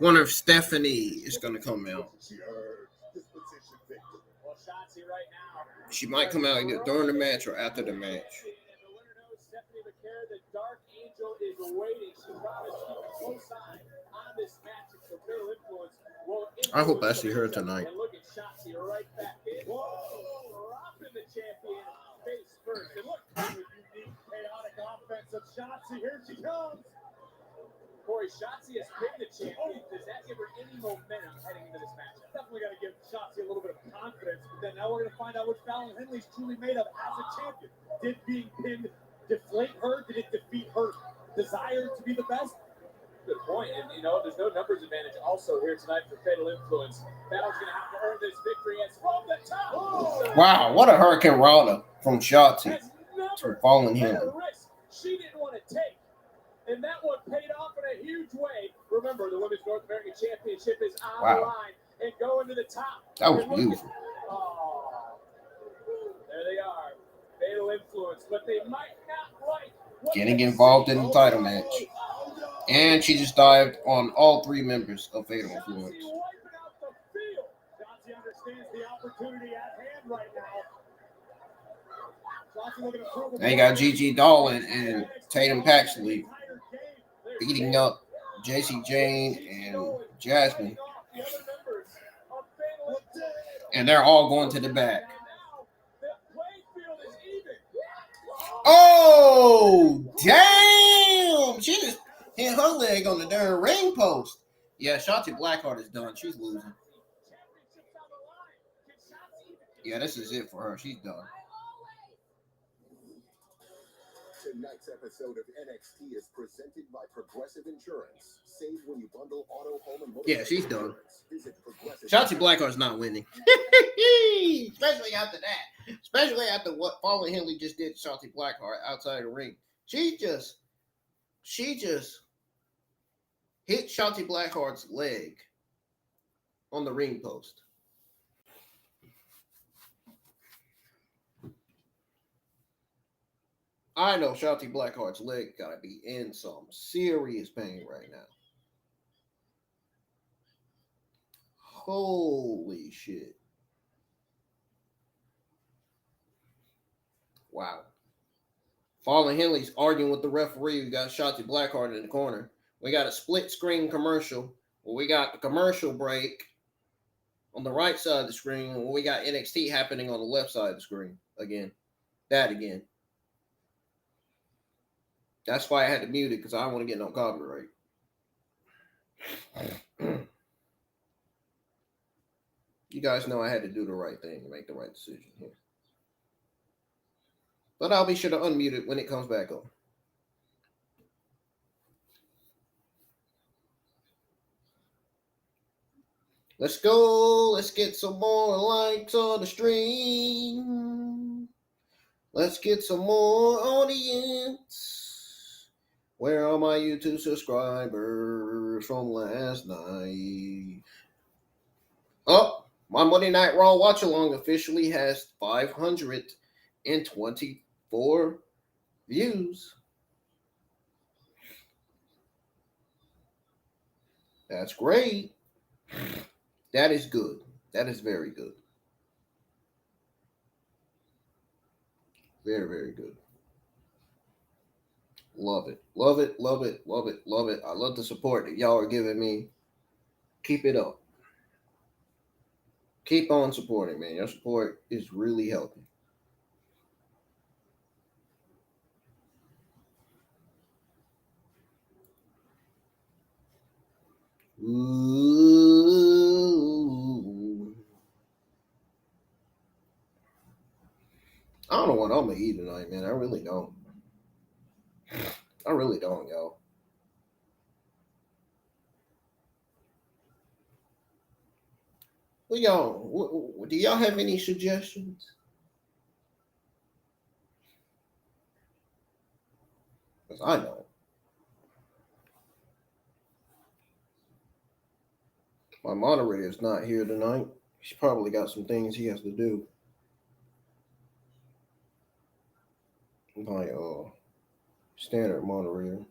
Wonder if Stephanie is going to come out. She earned this position victory. Well, Shotzi right now. She might come out either during the match or after the match. And the winner knows Stephanie McCare, the Dark Angel, is waiting. She promised to keep a close eye on this match. So Fatal Influence will. I hope I see her tonight. And look at Shotzi right back in. Whoa! Dropping the champion face first. And look, the unique, chaotic offense of Shotzi. Here she comes. Corey, Shotzi has been the champion. Does that give her any momentum heading into this match? Definitely got to give Shotzi a little bit of confidence, but then now we're going to find out what Fallon Henley's truly made of as a champion. Did being pinned deflate her? Did it defeat her desire to be the best? Good point. And, there's no numbers advantage also here tonight for Fatal Influence. Fallon's going to have to earn this victory as from the top. Oh. Wow, what a Hurricane Rana from Shotzi Has to never Fallon had Henley. a risk she didn't want to take. And that one paid off in a huge way. Remember, the Women's North American Championship is on the line and going to the top. That was beautiful. Oh, there they are. Fatal Influence, but they might not like what Getting they involved see. in the title match. And she just dived on all three members of Fatal Influence. Shotzi wiping out the field. Shotzi understands the opportunity at hand right now. Shotzi looking to prove They got Gigi, Dolin, and Tatum Paxley beating up Jacy, Jayne, and Jazmyn. And they're all going to the back. Oh, damn! She just hit her leg on the darn ring post. Yeah, Shotzi Blackheart is done. She's losing. Yeah, this is it for her. She's done. Tonight's episode of NXT is presented by Progressive Insurance. Save when you bundle auto, home, and motorcycle. Yeah, she's done. Visit Progressive. Shotzi Blackheart's not winning. Especially after that. Especially after what Fallon Henley just did to Shotzi Blackheart outside the ring. She just hit Shotzi Blackheart's leg on the ring post. I know Shotzi Blackheart's leg gotta be in some serious pain right now. Holy shit. Wow. Fallon Henley's arguing with the referee. We got Shotzi Blackheart in the corner. We got a split screen commercial where we got the commercial break on the right side of the screen, and we got NXT happening on the left side of the screen again. That again. That's why I had to mute it, because I don't want to get no copyright. You guys know I had to do the right thing and make the right decision here. But I'll be sure to unmute it when it comes back on. Let's go. Let's get some more likes on the stream. Let's get some more audience. Where are my YouTube subscribers from last night? Oh, my Monday Night Raw watch along officially has 524 views. That's great. That is good. That is very good. Very, very good. Love it. Love it. Love it. Love it. Love it. I love the support that y'all are giving me. Keep it up. Keep on supporting, man. Your support is really helping. Ooh. I don't know what I'm going to eat tonight, man. I really don't. I really don't, y'all. Do y'all have any suggestions? Because I don't. My moderator is not here tonight. He's probably got some things he has to do. My standard moderator.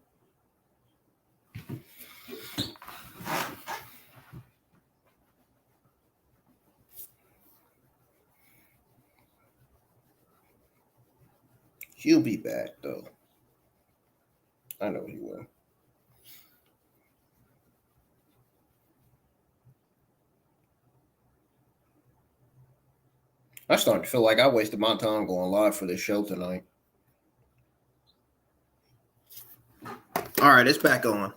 He'll be back, though. I know he will. I started to feel like I wasted my time going live for this show tonight. All right, it's back on.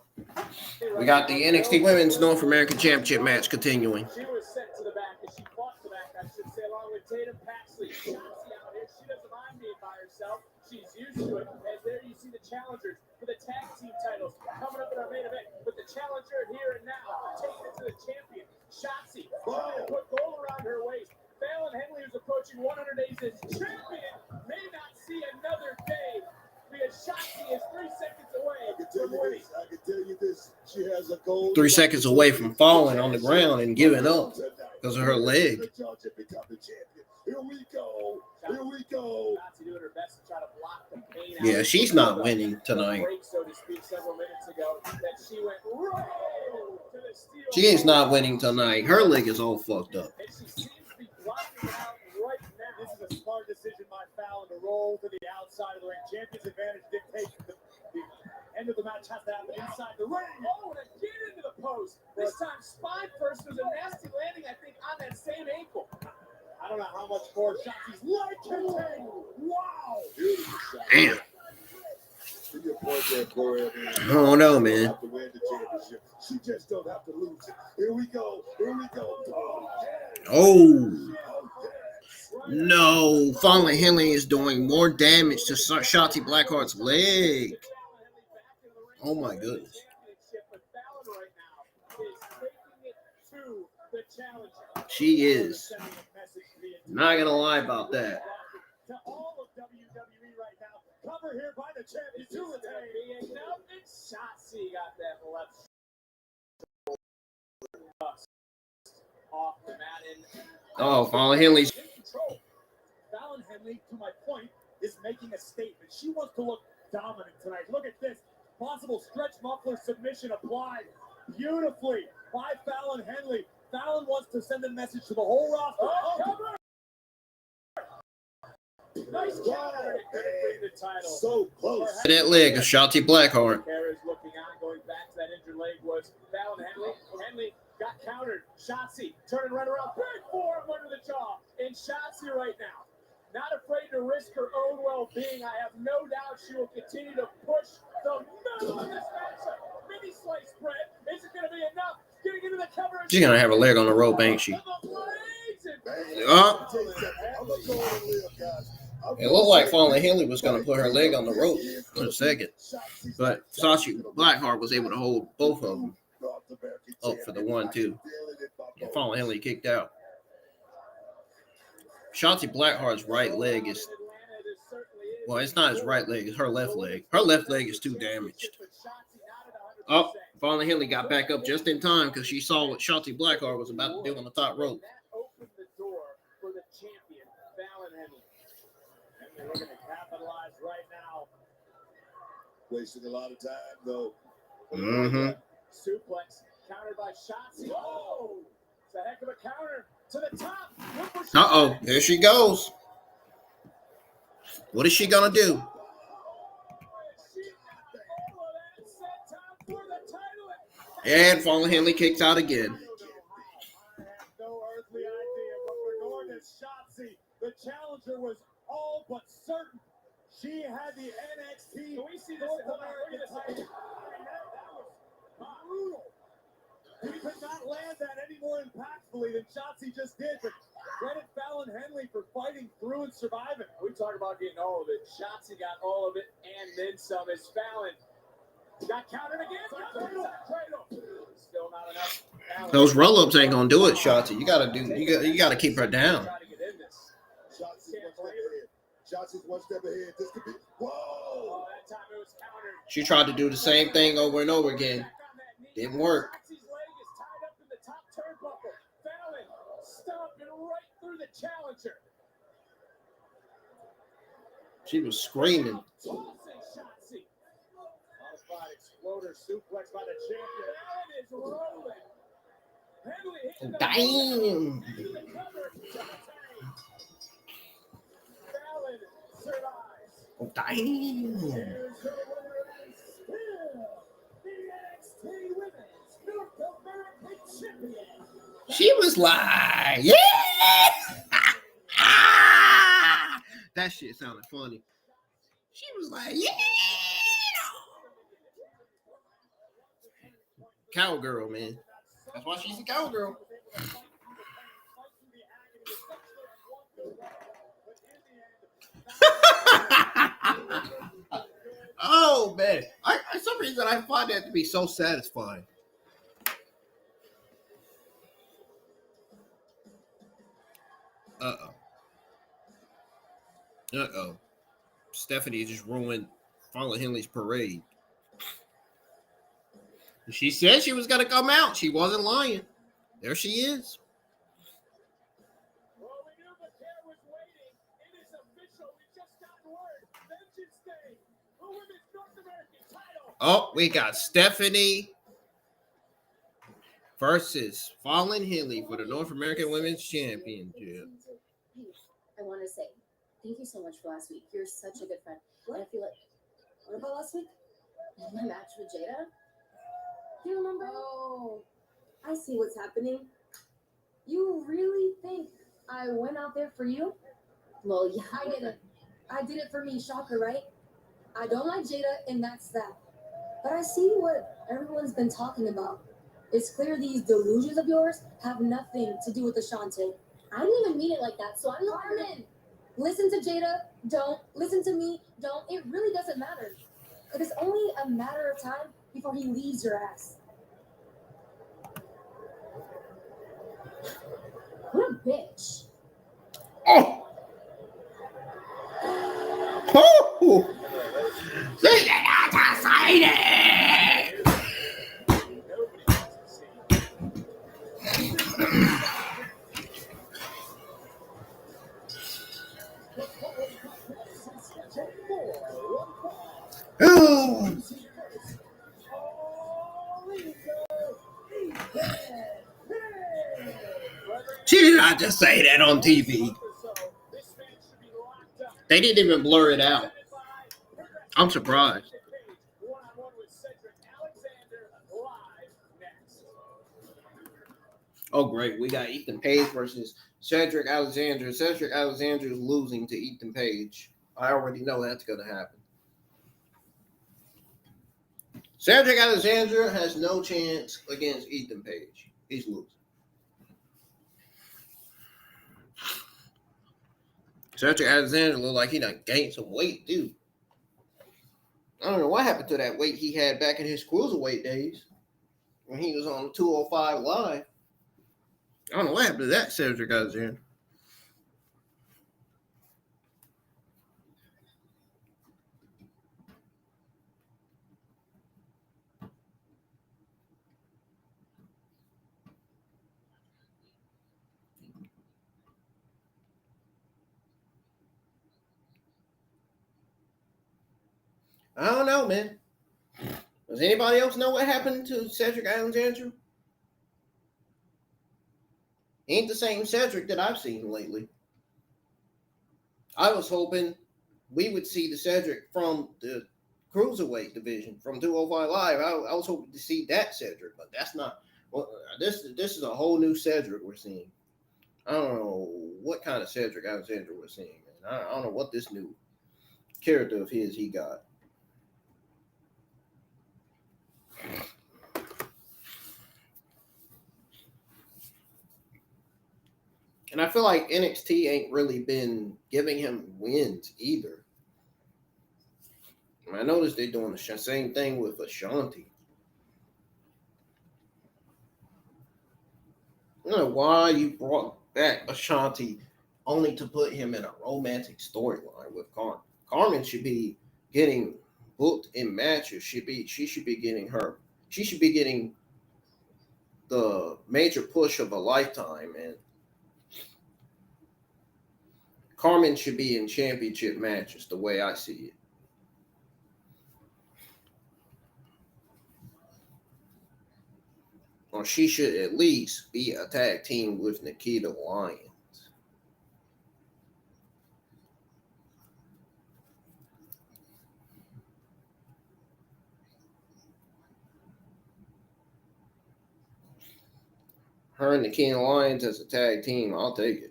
We got the NXT Women's North American Championship match continuing. She was sent to the back, and she fought to the back, I should say, along with Tatum, Paxley. Shotzi out here. She doesn't mind being by herself. She's used to it. And there you see the challengers for the tag team titles coming up in our main event. But the challenger here and now, taking it to the champion, Shotzi, trying to put gold around her waist. Fallon Henley, who's approaching 100 days as champion, may not see another day because Shotzi is 3 seconds away from winning. I can tell you this. She has a gold. 3 seconds away from falling on the ground and giving up because of her leg. Here we go. Here we go. Shotzi doing her best to try to block the pain out. Yeah, she's not winning tonight. Break, so to speak, several minutes ago, that she went right to the steel. She is not winning tonight. Her leg is all fucked up. And she seems to be blocking it out right now. This is a smart decision by Fallon to roll to the outside of the ring. Champion's advantage dictates the end of the match has to happen inside the ring. Oh, and again into the post. This time spine first. There's a nasty landing, I think, on that same ankle. I don't know how much more Shotzi's leg can take. Wow. Beautiful shot. Damn. To your point there, Corey. I don't know, man. Have to win the championship. She just don't have to lose it. Here we go. Here we go. Oh, yeah. Oh. No, Fallon Henley is doing more damage to Shotzi Blackheart's leg. Oh my goodness. She is. Not gonna lie about that. To all of WWE right now, cover here by the champion. Shotzi got that left off the mat and Oh, Fallon Henley's. in control. Fallon Henley, to my point, is making a statement. She wants to look dominant tonight. Look at this. Possible stretch muffler submission applied beautifully by Fallon Henley. Fallon wants to send a message to the whole roster. Oh, cover! Nice counter to penetrate the title. So close. That leg of Shotzi Blackheart. Jakara is looking on, going back to that injured leg was Fallon Henley. Henley got countered. Shotzi turning right around. Big forearm under the jaw. And Shotzi right now, not afraid to risk her own well-being. I have no doubt she will continue to push the middle of this matchup. Mini slice bread. Is it going to be enough? Getting into the cover. She's gonna have her leg on the rope, ain't she? It looked like Fallon Henley was going to put her leg on the rope in a second, but Shotzi Blackheart was able to hold both of them up for the 1-2. And Fallon Henley kicked out. Shotzi Blackheart's right leg is, well, it's not his right leg, it's her left leg. Her left leg is too damaged. Oh, Fallon Henley got back up just in time because she saw what Shotzi Blackheart was about to do on the top rope. That opened the door for the champion, Fallon Henley. And we're going to capitalize right now. Wasting a lot of time, though. Mm-hmm. Suplex countered by Shotzi. Oh, it's a heck of a counter to the top. Uh-oh, there she goes. What is she going to do? And Fallon Henley kicks out again. I have no earthly idea, but regardless, Shotzi, the challenger, was all but certain. She had the NXT North American title. That was brutal. He could not land that any more impactfully than Shotzi just did, but credit Fallon Henley for fighting through and surviving. We talk about getting all of it. Shotzi got all of it and then some. As Fallon got countered again. Still not enough. Those roll-ups ain't gonna do it, Shotzi. You gotta keep her down. Shotzi's one step ahead. This could be. Whoa! That time it was countered. She tried to do the same thing over and over again. Didn't work. Shotzi's leg is tied up in the top turnbuckle. Fallon stomping right through the challenger. She was screaming. Tossing Shotzi. Modified exploder suplex by the champion. Fallon is rolling. Henley hitting the Damn. into the cover. Fallon survives. Oh, damn. Here's your winner and still the NXT Women's North American Champion. She was like, yeah. That shit sounded funny. She was like, yeah. Cowgirl, man. That's why she's a cowgirl. Oh, man. For some reason, I find that to be so satisfying. Uh-oh. Stephanie just ruined Fallon Henley's parade. She said she was going to come out. She wasn't lying. There she is. Well, we knew the pair was waiting. It is official. We just got word. Vengeance Day. The Women's North American title. Oh, we got Stephanie versus Fallon Henley for the North American Women's Championship. Hey, I want to say thank you so much for last week. You're such a good friend. And I feel like, what about last week? My match with Jada? You remember? Oh, I see what's happening. You really think I went out there for you? Well, yeah, I didn't. I did it for me. Shocker, right? I don't like Jada, and that's that. But I see what everyone's been talking about. It's clear these delusions of yours have nothing to do with Ashante. I didn't even mean it like that, so I'm not. Carmen, listen to Jada. Don't. Listen to me. Don't. It really doesn't matter. It is only a matter of time before he leaves your ass. What a bitch. Oh! Oh! They got to say it! Oh! She did not just say that on TV. They didn't even blur it out. I'm surprised. Oh, great. We got Ethan Page versus Cedric Alexander. Cedric Alexander is losing to Ethan Page. I already know that's going to happen. Cedric Alexander has no chance against Ethan Page. He's losing. Cedric Alexander looked like he done gained some weight, dude. I don't know what happened to that weight he had back in his cruiserweight days when he was on 205 Live. I don't know what happened to that Cedric Alexander. I don't know, man. Does anybody else know what happened to Cedric Alexander? He ain't the same Cedric that I've seen lately. I was hoping we would see the Cedric from the cruiserweight division, from 205 Live. I was hoping to see that Cedric, but that's not. Well, this is a whole new Cedric we're seeing. I don't know what kind of Cedric Alexander we're seeing, man. I don't know what this new character of his he got. And I feel like NXT ain't really been giving him wins either. I noticed they're doing the same thing with Ashanti. I don't know why you brought back Ashanti only to put him in a romantic storyline with Carmen. Carmen should be getting booked in matches. She should be getting the major push of a lifetime, and Carmen should be in championship matches the way I see it. Or she should at least be a tag team with Nikita Lyons. Her and Nikita Lyons as a tag team, I'll take it.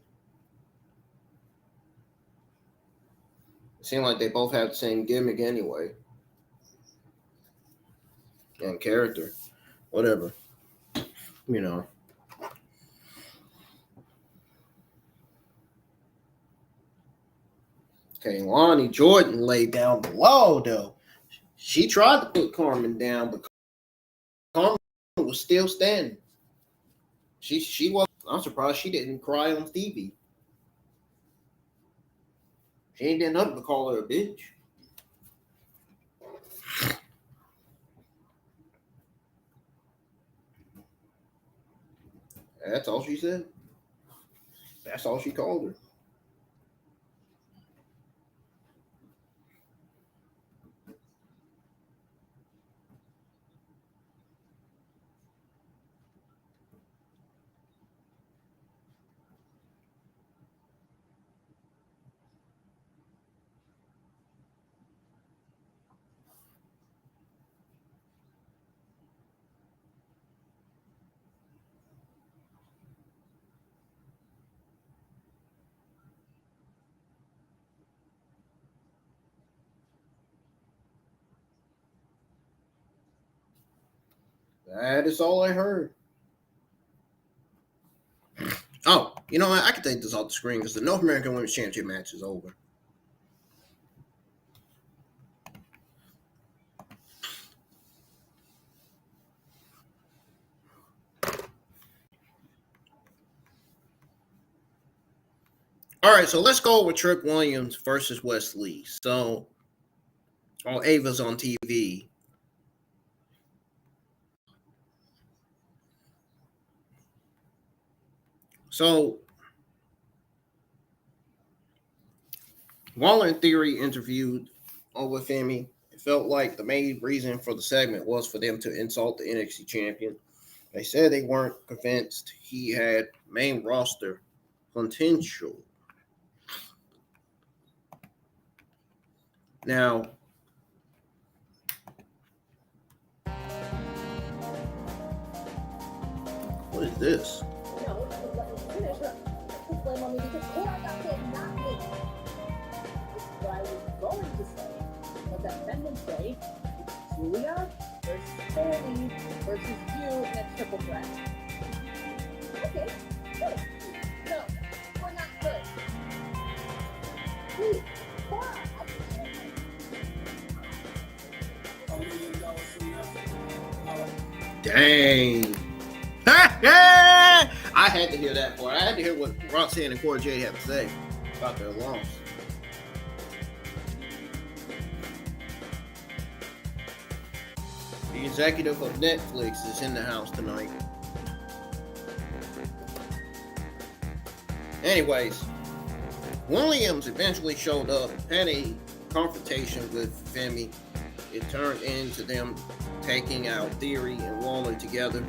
It seems like they both have the same gimmick anyway. And character. Whatever. You know. Okay, Lonnie Jordan laid down the law, though. She tried to put Carmen down, but Carmen was still standing. She was. I'm surprised she didn't cry on TV. She ain't done nothing to call her a bitch. That's all she said. That's all she called her. That is all I heard. Oh, You know what? I can take this off the screen because the North American Women's Championship match is over. All right, so let's go with Trick Williams versus Wesley. So, Ava's on TV. So, Waller and Theory interviewed Oba Femi. It felt like the main reason for the segment was for them to insult the NXT champion. They said they weren't convinced he had main roster potential. Now, what is this? No, just let me finish. Just blame on me because Cora got paid, not me. This is what I was going to say. Was that Independence Day, Julia versus Tony versus you in a triple threat. Okay, good. No, we're not good. Please, Cora, Dang. I had to hear that part. I had to hear what Roxanne and Cora Jade have to say about their loss. The executive of Netflix is in the house tonight. Anyways, Williams eventually showed up, had a confrontation with Femi. It turned into them taking out Theory and Waller together.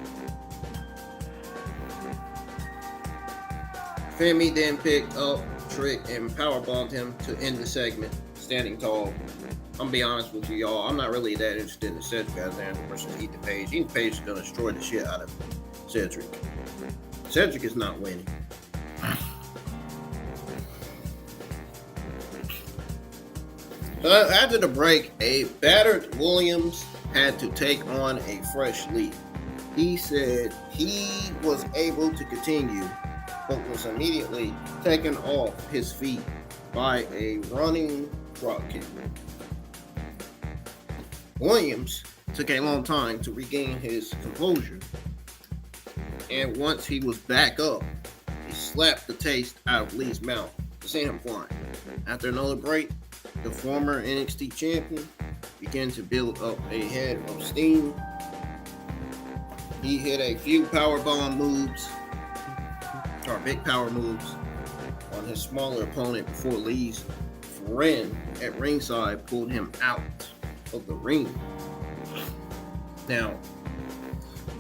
Femi then picked up Trick and powerbombed him to end the segment, standing tall. I'm gonna be honest with you, y'all. I'm not really that interested in the Cedric Alexander versus Ethan Page. Ethan Page is gonna destroy the shit out of Cedric. Cedric is not winning. After the break, a battered Williams had to take on a fresh lead. He said he was able to continue, but was immediately taken off his feet by a running drop kick. Williams took a long time to regain his composure, and once he was back up, he slapped the taste out of Lee's mouth to send him flying. After another break, the former NXT champion began to build up a head of steam. He hit a few powerbomb moves, or big power moves, on his smaller opponent before Lee's friend at ringside pulled him out of the ring. Now,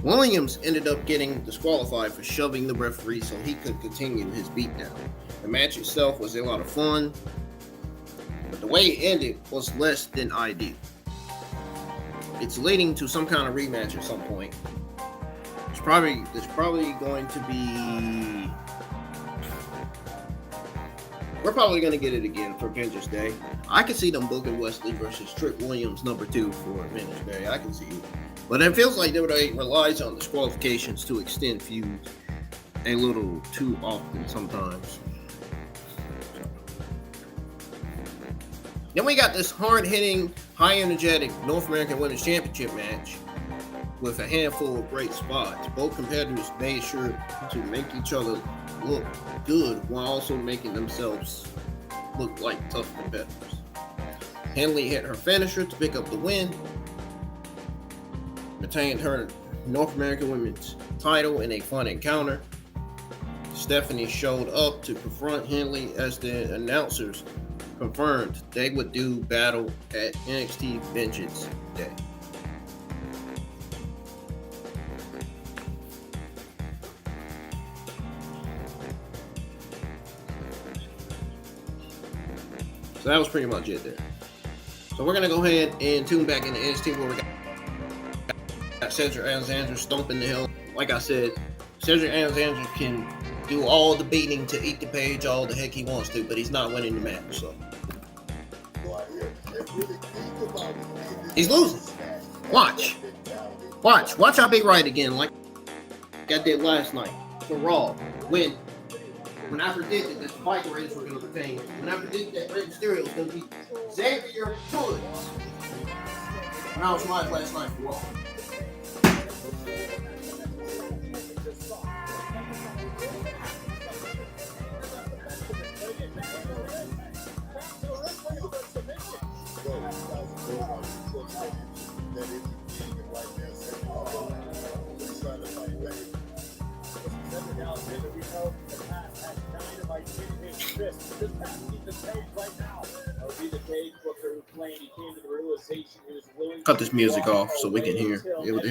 Williams ended up getting disqualified for shoving the referee so he could continue his beatdown. The match itself was a lot of fun, but the way it ended was less than ideal. It's leading to some kind of rematch at some point. There's probably going to be. We're probably going to get it again for Avengers Day. I can see them booking Wesley versus Trick Williams #2 for Avengers Day. I can see it. But it feels like WWE relies on disqualifications to extend feuds a little too often sometimes. Then we got this hard-hitting, high-energetic North American Women's Championship match with a handful of great spots. Both competitors made sure to make each other look good while also making themselves look like tough competitors. Henley hit her finisher to pick up the win, retained her North American Women's title in a fun encounter. Stephanie showed up to confront Henley as the announcers confirmed they would do battle at NXT Vengeance Day. So that was pretty much it there. So we're going to go ahead and tune back into NXT where we got Cedric Alexander stomping the hell. Like I said, Cedric Alexander can do all the beating to eat the page all the heck he wants to, but he's not winning the match. So he's losing. Watch. I'll be right again like I did last night for Raw when When I predicted that the Bike Raiders were going to retain, when I predicted that Rey Mysterio was going to be Xavier Woods, and I was live last night for Raw. Cedric Alexander, we know in the past has dynamite in his fist. This past Ethan Page right now. It'll be the Page Booker who claimed he came to the realization he was willing Cut this music off so we can hear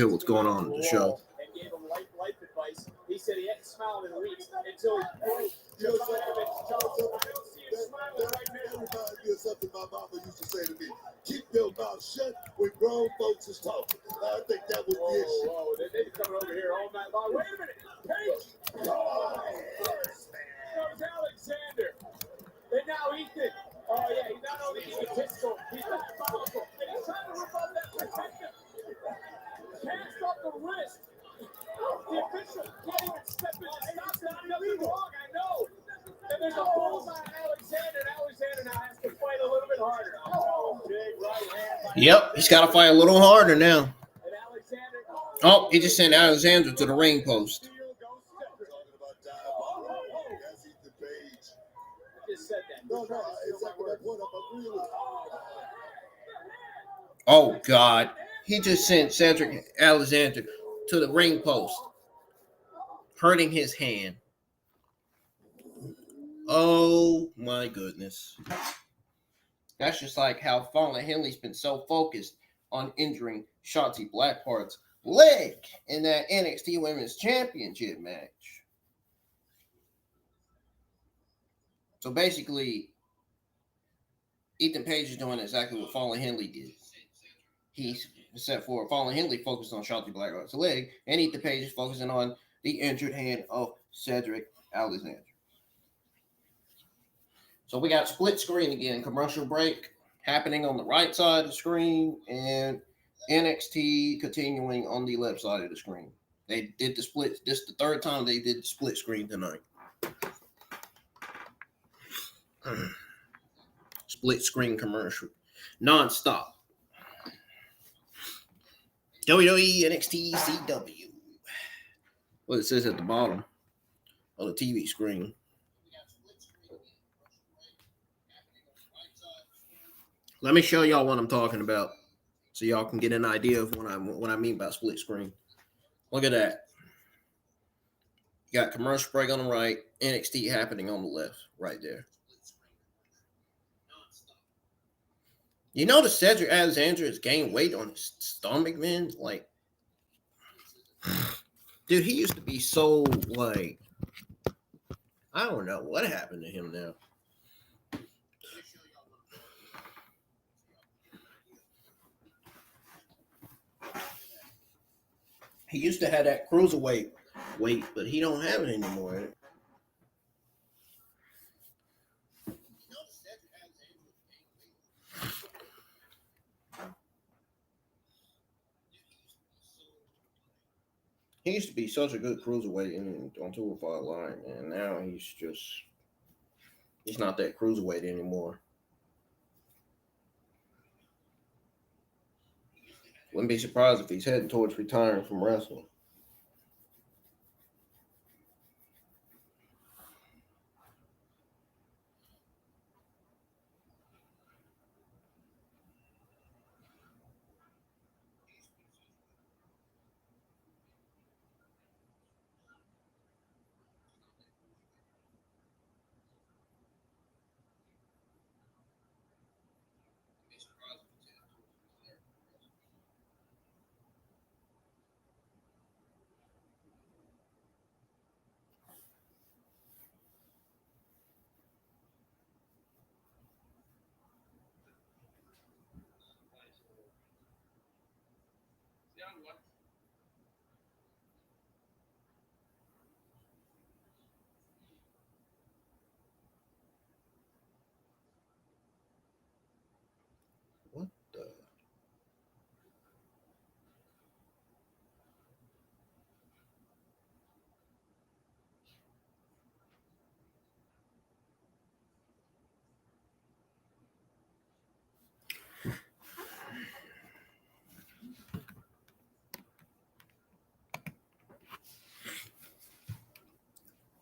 what's going on in the show. And gave him life advice. He said he hadn't smiled in weeks until he broke Jovanovich's jaw. I don't see him smiling right now. Reminds me of something my mama used to say to me. Keep your mouth shut when grown folks is talking. I think that would be it. Whoa, they've been coming over here all night long. Wait a minute. Page. Comes Alexander. And now Ethan. Oh, yeah, he's not only egotistical, he's not powerful. And he's trying to rip up that protector. Cast off the wrist. The official can't even step in and stop that. Nothing wrong, I know. And there's a ball by Alexander, and Alexander now has to fight a little bit harder. Oh, big right hand. Yep, he's got to fight a little harder now. And Alexander. Oh, he just sent Alexander to the ring post. Oh, God. He just sent Cedric Alexander to the ring post, hurting his hand. Oh, my goodness. That's just like how Fallon Henley's been so focused on injuring Shotzi Blackheart's leg in that NXT Women's Championship match. So basically, Ethan Page is doing exactly what Fallon Henley did. Except for Fallon Henley focused on Shotzi Blackheart's leg, and Ethan Page is focusing on the injured hand of Cedric Alexander. So we got split screen again, commercial break happening on the right side of the screen, and NXT continuing on the left side of the screen. They did the split. This is the third time they did the split screen tonight. Split screen commercial, non-stop. WWE NXT CW. What it says at the bottom on the TV screen. Let me show y'all what I'm talking about, so y'all can get an idea of what I mean by split screen. Look at that. You got commercial break on the right, NXT happening on the left, right there. You notice Cedric Alexander has gained weight on his stomach, man? Like, dude, he used to be so, like, I don't know what happened to him now. He used to have that cruiserweight weight, but he don't have it anymore. He used to be such a good cruiserweight on 205 Live, and now he's not that cruiserweight anymore. Wouldn't be surprised if he's heading towards retiring from wrestling.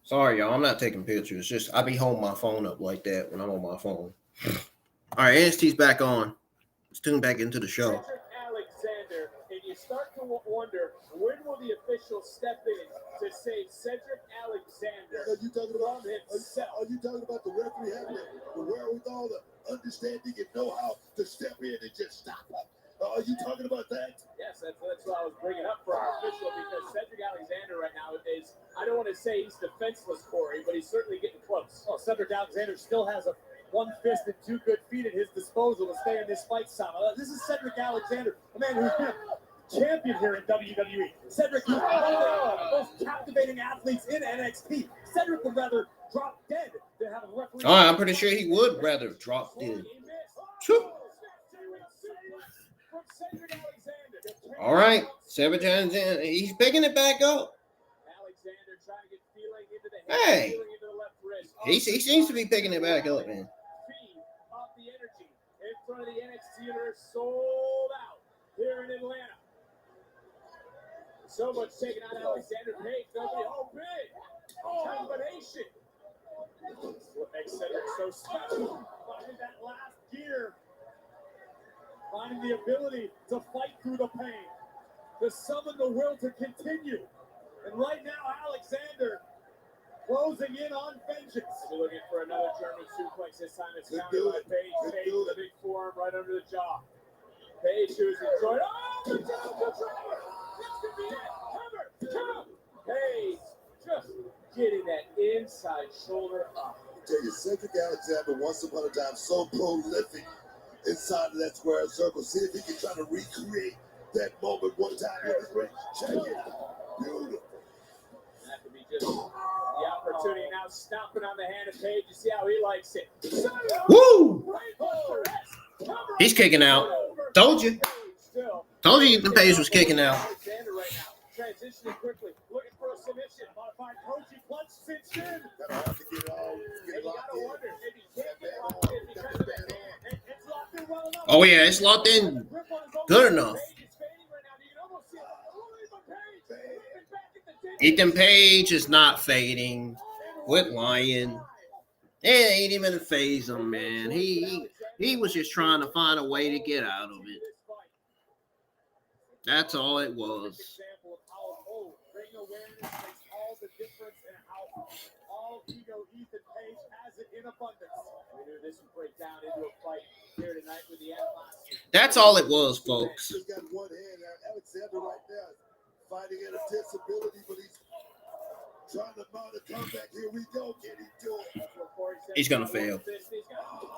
Sorry, y'all. I'm not taking pictures. Just I be holding my phone up like that when I'm on my phone. All right, NXT's back on. Let's tune back into the show. Cedric Alexander, and you start to wonder, when will the official step in to save Cedric Alexander Are you talking about from himself? Are you talking about the referee having the wherewithal, the understanding, and know-how to step in and just stop him? Are you talking about that? Yes, that's what I was bringing up for our official, because Cedric Alexander right now is, I don't want to say he's defenseless, Corey, but he's certainly getting close. Well, Cedric Alexander still has one fist and 2 good feet at his disposal to stay in this fight, Sama. This is Cedric Alexander, a man who's been champion here in WWE. Cedric is one of the most captivating athletes in NXT. Cedric would rather drop dead than have a referee. All right, I'm pretty sure he would rather drop dead. All right, Cedric Alexander, he's picking it back up. Alexander trying to get feeling into the head, Hey, feeling into the left wrist. he seems to be picking it back up, man. Feed off the energy in front of the NXT universe, sold out here in Atlanta. So much taking out Alexander Page. Nobody, big combination. What makes Cedric so special? Finding that last gear. Finding the ability to fight through the pain. To summon the will to continue. And right now, Alexander closing in on vengeance. We're looking for another German suplex. This time it's countered by Page. Page with a big forearm right under the jaw. Page who's enjoying. Oh, the down controller! This could be it. Cover! Page just getting that inside shoulder up. I tell you, Cedric Alexander, once upon a time, so prolific inside of that square circle. See if he can try to recreate that moment one time in the ring. Check it out. Beautiful. That could be just the opportunity now, stomping on the hand of Page. You see how he likes it. Woo! He's kicking out. Told you. Told you Ethan Page was kicking out. Alexander right now, transitioning quickly, looking for a submission. Modified Koji clutch cinched in. Gotta have to get it all. Get And it you locked gotta in. wonder if he can't get locked in because of the hand. It's locked in well enough. Oh yeah, it's locked in good enough. Ethan Page is not fading. Quit lying. It ain't even phase him, man. He was just trying to find a way to get out of it. That's all it was. Example of how ring awareness makes all the difference and how all ego Ethan Page has it in abundance. We knew this would break down into a fight here tonight with the animosity. That's all it was, folks. He's got one hand. Alexander right now fighting at a disability, but he's trying to mount a comeback. Here we go. Can he do it? He's gonna fail.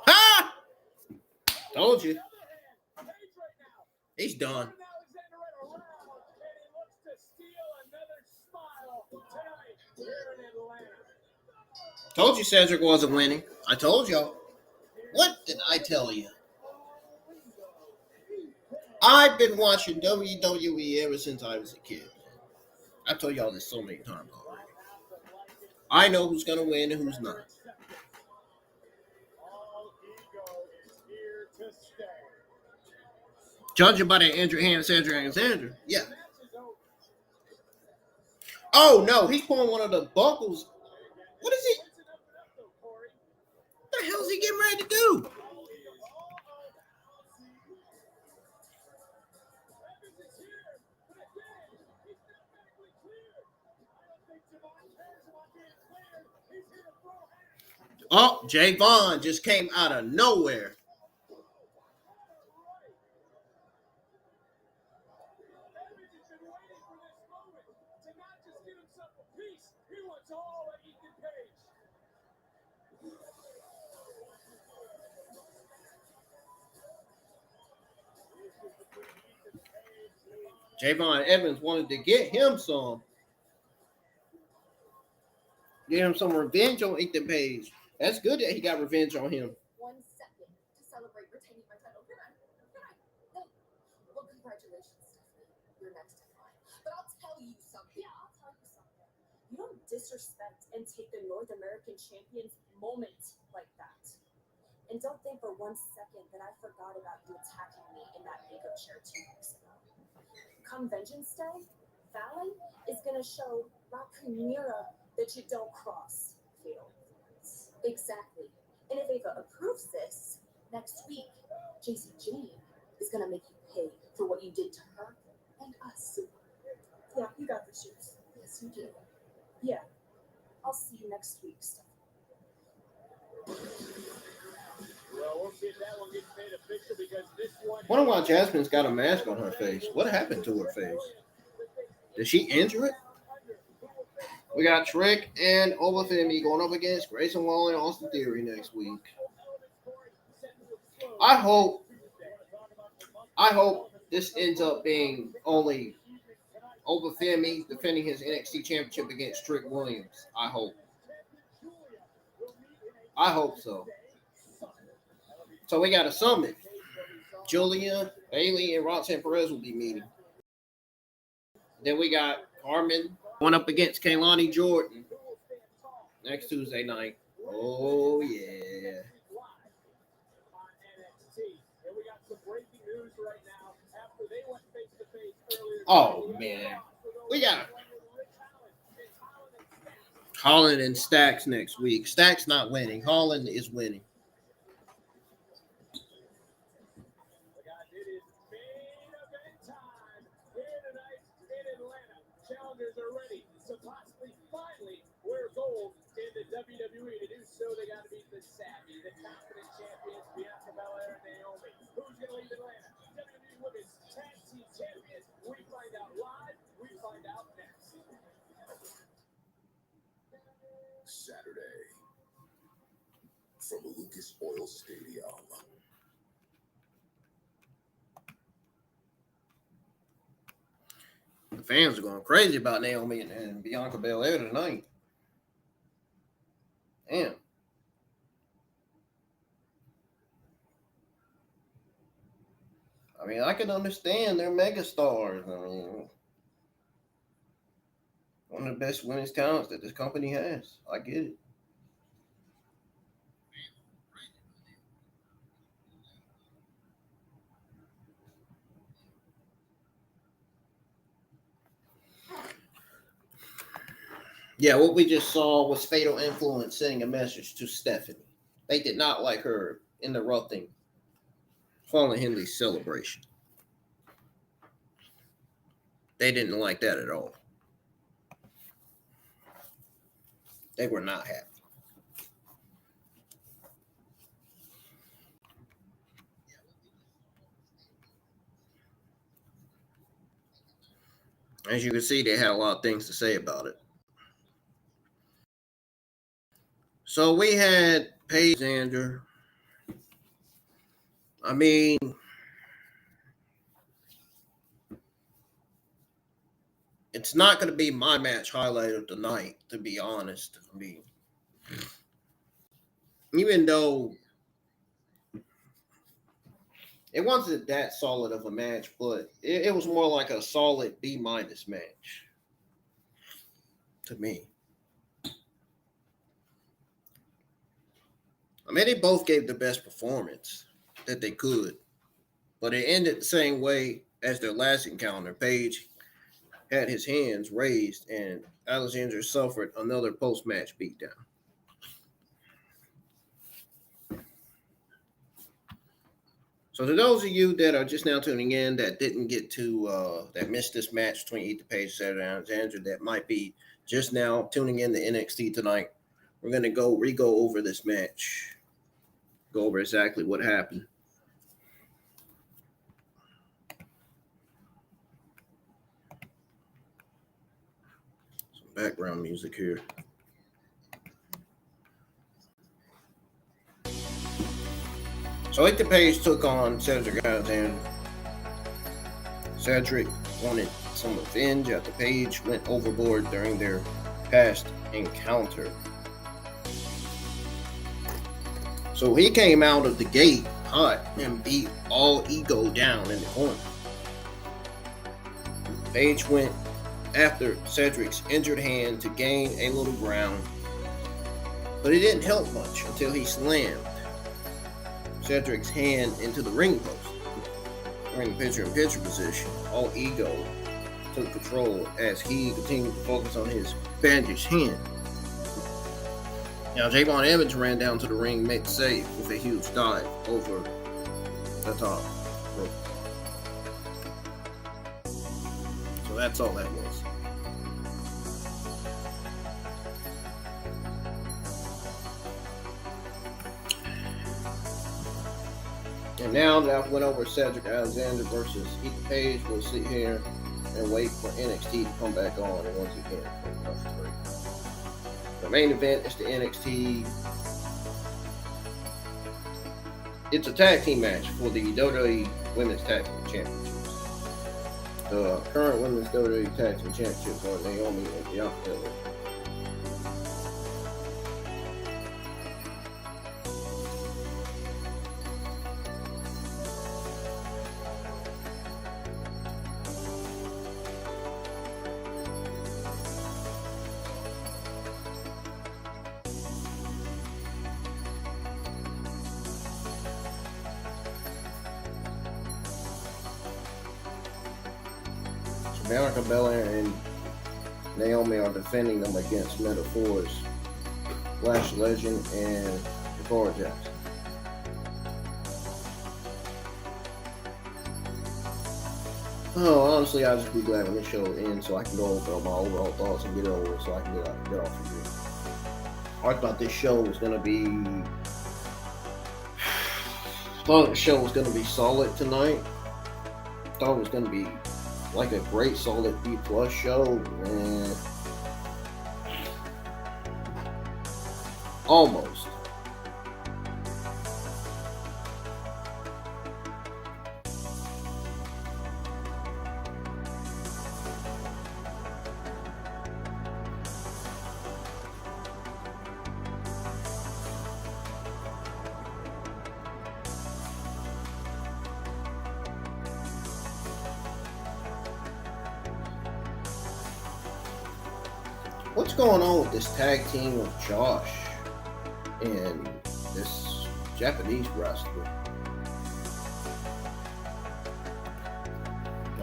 Ha! Told you. He's done. Told you Cedric wasn't winning. I told y'all. What did I tell you? I've been watching WWE ever since I was a kid. I've told y'all this so many times already. I know who's going to win and who's not. Judging by the injured hand of Cedric Alexander, yeah. Oh, no, he's pulling one of the buckles. What is he? What the hell is he getting ready to do? Oh, Jay Vaughn just came out of nowhere. Javon Evans wanted to get him some. Get him some revenge on Ethan Page. That's good that he got revenge on him. 1 second to celebrate retaining my title. Can I? No. Well, congratulations, Stephanie. You're next in line. But I'll tell you something. Yeah, I'll tell you something. You don't disrespect and take the North American Champion's moment like that. And don't think for 1 second that I forgot about you attacking me in that makeup chair 2 weeks ago. Come Vengeance Day, Fallon is going to show La Primera that you don't cross fatal lines. Exactly. And if Ava approves this, next week, Jayne is gonna make you pay for what you did to her and us. Yeah, you got the shoes. Yes, you do. Yeah. I'll see you next week, Steph. Well, we'll see if that one gets made official because this one. Wonder why Jazmyn's got a mask on her face. What happened to her face? Did she injure it? We got Trick and Oba Femi going up against Grayson Waller and Austin Theory next week. I hope this ends up being only Oba Femi defending his NXT Championship against Trick Williams. I hope so. So we got a summit. Julia, Bailey, and Roxanne Perez will be meeting. Then we got Carmen going up against Kaylani Jordan next Tuesday night. Oh, yeah. Oh, man. We got Holland and Stacks next week. Stacks not winning. Holland is winning. WWE to do so, they got to beat the savvy, the confident champions, Bianca Belair and Naomi. Who's going to leave Atlanta? WWE Women's Tag Team Champions. We find out live. We find out next. Saturday from Lucas Oil Stadium. The fans are going crazy about Naomi and Bianca Belair tonight. Damn. I mean, I can understand they're megastars. I mean, one of the best women's talents that this company has. I get it. Yeah, what we just saw was Fatal Influence sending a message to Stephanie. They did not like her interrupting Fallon Henley's celebration. They didn't like that at all. They were not happy. As you can see, they had a lot of things to say about it. So we had Paige Alexander. I mean, it's not going to be my match highlight of the night, to be honest. I mean, even though it wasn't that solid of a match, but it was more like a solid B- match to me. I mean, they both gave the best performance that they could, but it ended the same way as their last encounter. Paige had his hands raised, and Alexander suffered another post-match beatdown. So to those of you that are just now tuning in that didn't get to, that missed this match between Ethan Page, Cedric Alexander, that might be just now tuning in to NXT tonight, we're going to go over this match. Go over exactly what happened. Some background music here. So Ethan Page took on Cedric Alexander. Cedric wanted some revenge after Page went overboard during their past encounter. So he came out of the gate hot and beat all ego down in the corner. Page went after Cedric's injured hand to gain a little ground, but it didn't help much until he slammed Cedric's hand into the ring post. During the picture-in-picture position, all ego took control as he continued to focus on his bandaged hand. Now, Javon Evans ran down to the ring, made the save with a huge dive over the top rope. So that's all that was. And now that I've went over Cedric Alexander versus Ethan Page, we'll sit here and wait for NXT to come back on and once again. The main event is the NXT. It's a tag team match for the WWE Women's Tag Team Championships. The current Women's WWE Tag Team Championships are Naomi and Bianca Belair. Bianca Belair and Naomi are defending them against Metaphors, Lash Legend, and Jakara Jackson. Oh, honestly, I'll just be glad when this show ends so I can go over my overall thoughts and get over it so I can get off of here. I thought this show was going to be... solid tonight. Thought it was going to be like a great solid B+ show, and almost. What's going on with this tag team of Josh and this Japanese wrestler?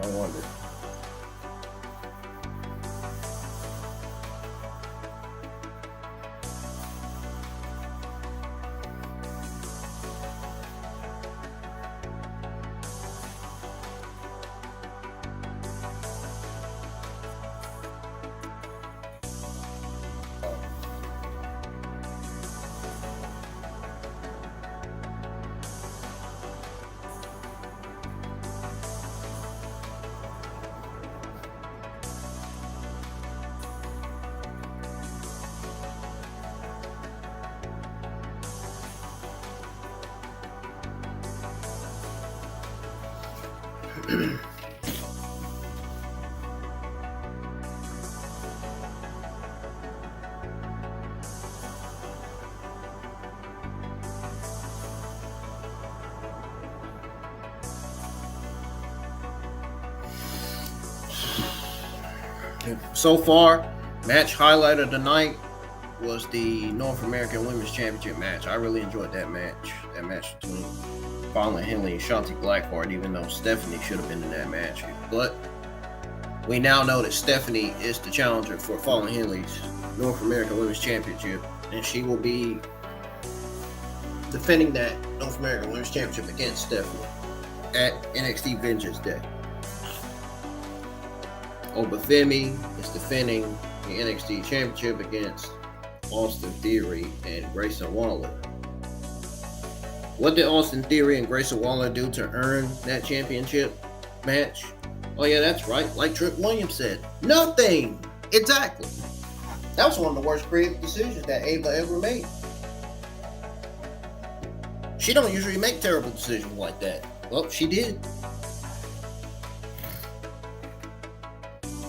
I wonder. So far, match highlight of the night was the North American Women's Championship match. I really enjoyed that match. That match between Fallon Henley and Shotzi Blackheart, even though Stephanie should have been in that match. But we now know that Stephanie is the challenger for Fallon Henley's North American Women's Championship, and she will be defending that North American Women's Championship against Stephanie at NXT Vengeance Day. Oba Femi is defending the NXT Championship against Austin Theory and Grayson Waller. What did Austin Theory and Grayson Waller do to earn that championship match? Oh yeah, that's right. Like Trick Williams said, nothing. Exactly. That was one of the worst creative decisions that Ava ever made. She don't usually make terrible decisions like that. Well, she did.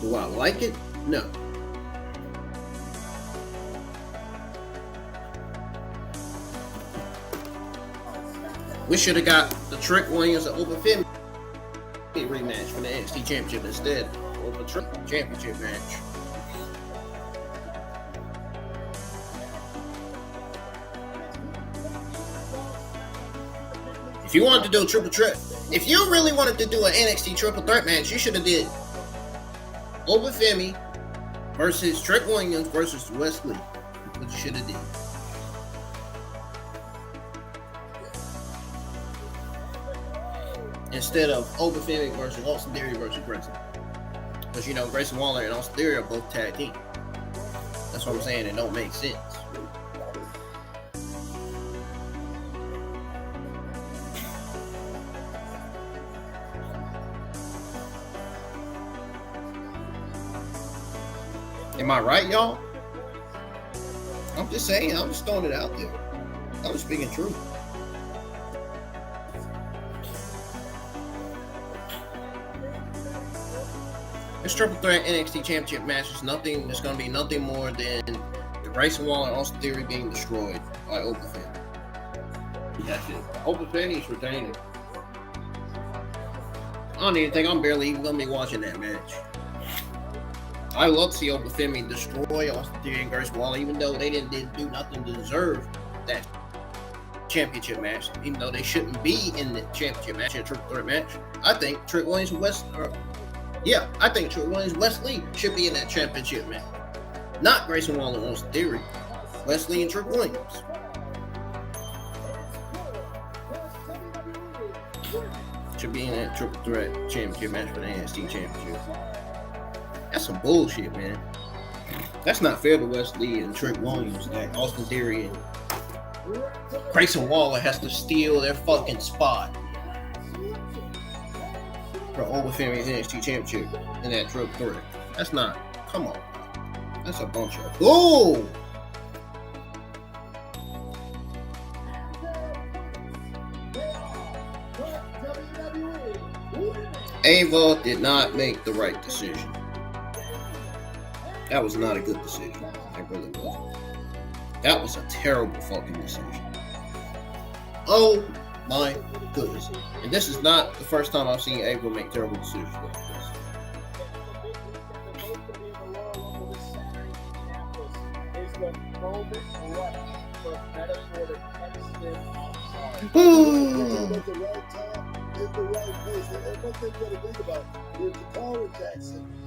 Do I like it? No. We should have got the Trick Williams and Oba Femi rematch for the NXT Championship instead of a Trick Championship match. If you wanted to do a triple threat, if you really wanted to do an NXT triple threat match, you should have did Oba Femi versus Trick Williams versus Wesley. What you should have did. instead of Oba Femi versus Austin Theory versus Grayson. Because you know Grayson Waller and Austin Theory are both tag team. That's what I'm saying. It don't make sense. Am I right, y'all? I'm just saying. I'm just throwing it out there. I'm just speaking truth. This triple threat NXT Championship match is nothing. It's going to be nothing more than the Grayson Waller and Austin Theory being destroyed by Oba Femi. That's it. Oba Femi is retaining. I don't even think I'm barely even going to be watching that match. I love to see Oba Femi destroy Austin Theory and Grayson Waller, even though they didn't do nothing to deserve that championship match, even though they shouldn't be in the championship match, in a triple threat match. I think Trick Williams and I think Trick Williams Wesley should be in that championship match. Not Grayson Waller and Austin Theory. Wesley and Trick Williams. Should be in that triple threat championship match for the NXT Championship. That's some bullshit, man. That's not fair to Wesley and Trick Williams that Austin Theory and Grayson Waller has to steal their fucking spot for Oba Femi's NXT Championship in that triple threat. That's not. Come on. That's a bunch of bull. Ava did not make the right decision. That was not a good decision. It really wasn't. That was a terrible fucking decision. Oh my goodness. And this is not the first time I've seen Ava make terrible decisions like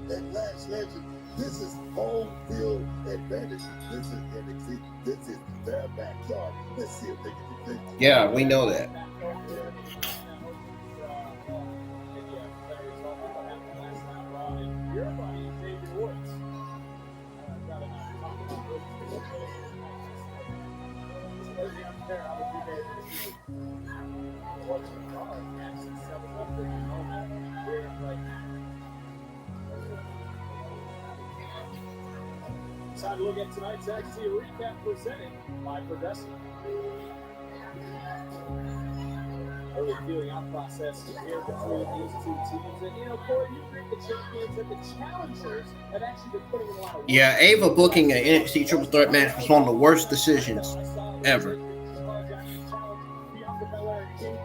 and Lash legend. This is home field advantage. This is NXT. This is their backyard. Let's see if they can defend. Yeah, we know that. Time to look at tonight's NXT recap presented by Progressive. Early feeling out process here between these two teams. And, you know, Corey, you think the champions and the challengers have actually been putting in a lot of work. Yeah, Ava booking an NXT triple threat match was one of the worst decisions ever.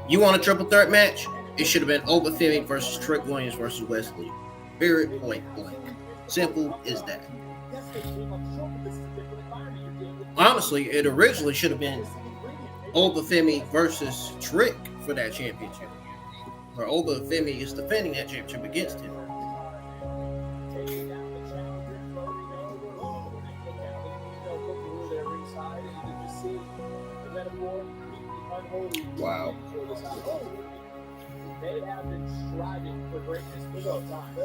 You want a triple threat match? It should have been Oba Femi versus Trick Williams versus Wesley. Very point blank. Simple as that. Honestly, it originally should have been Oba Femi versus Trick for that championship. Where Oba Femi is defending that championship against him. Wow. They have been striving for greatness for some time.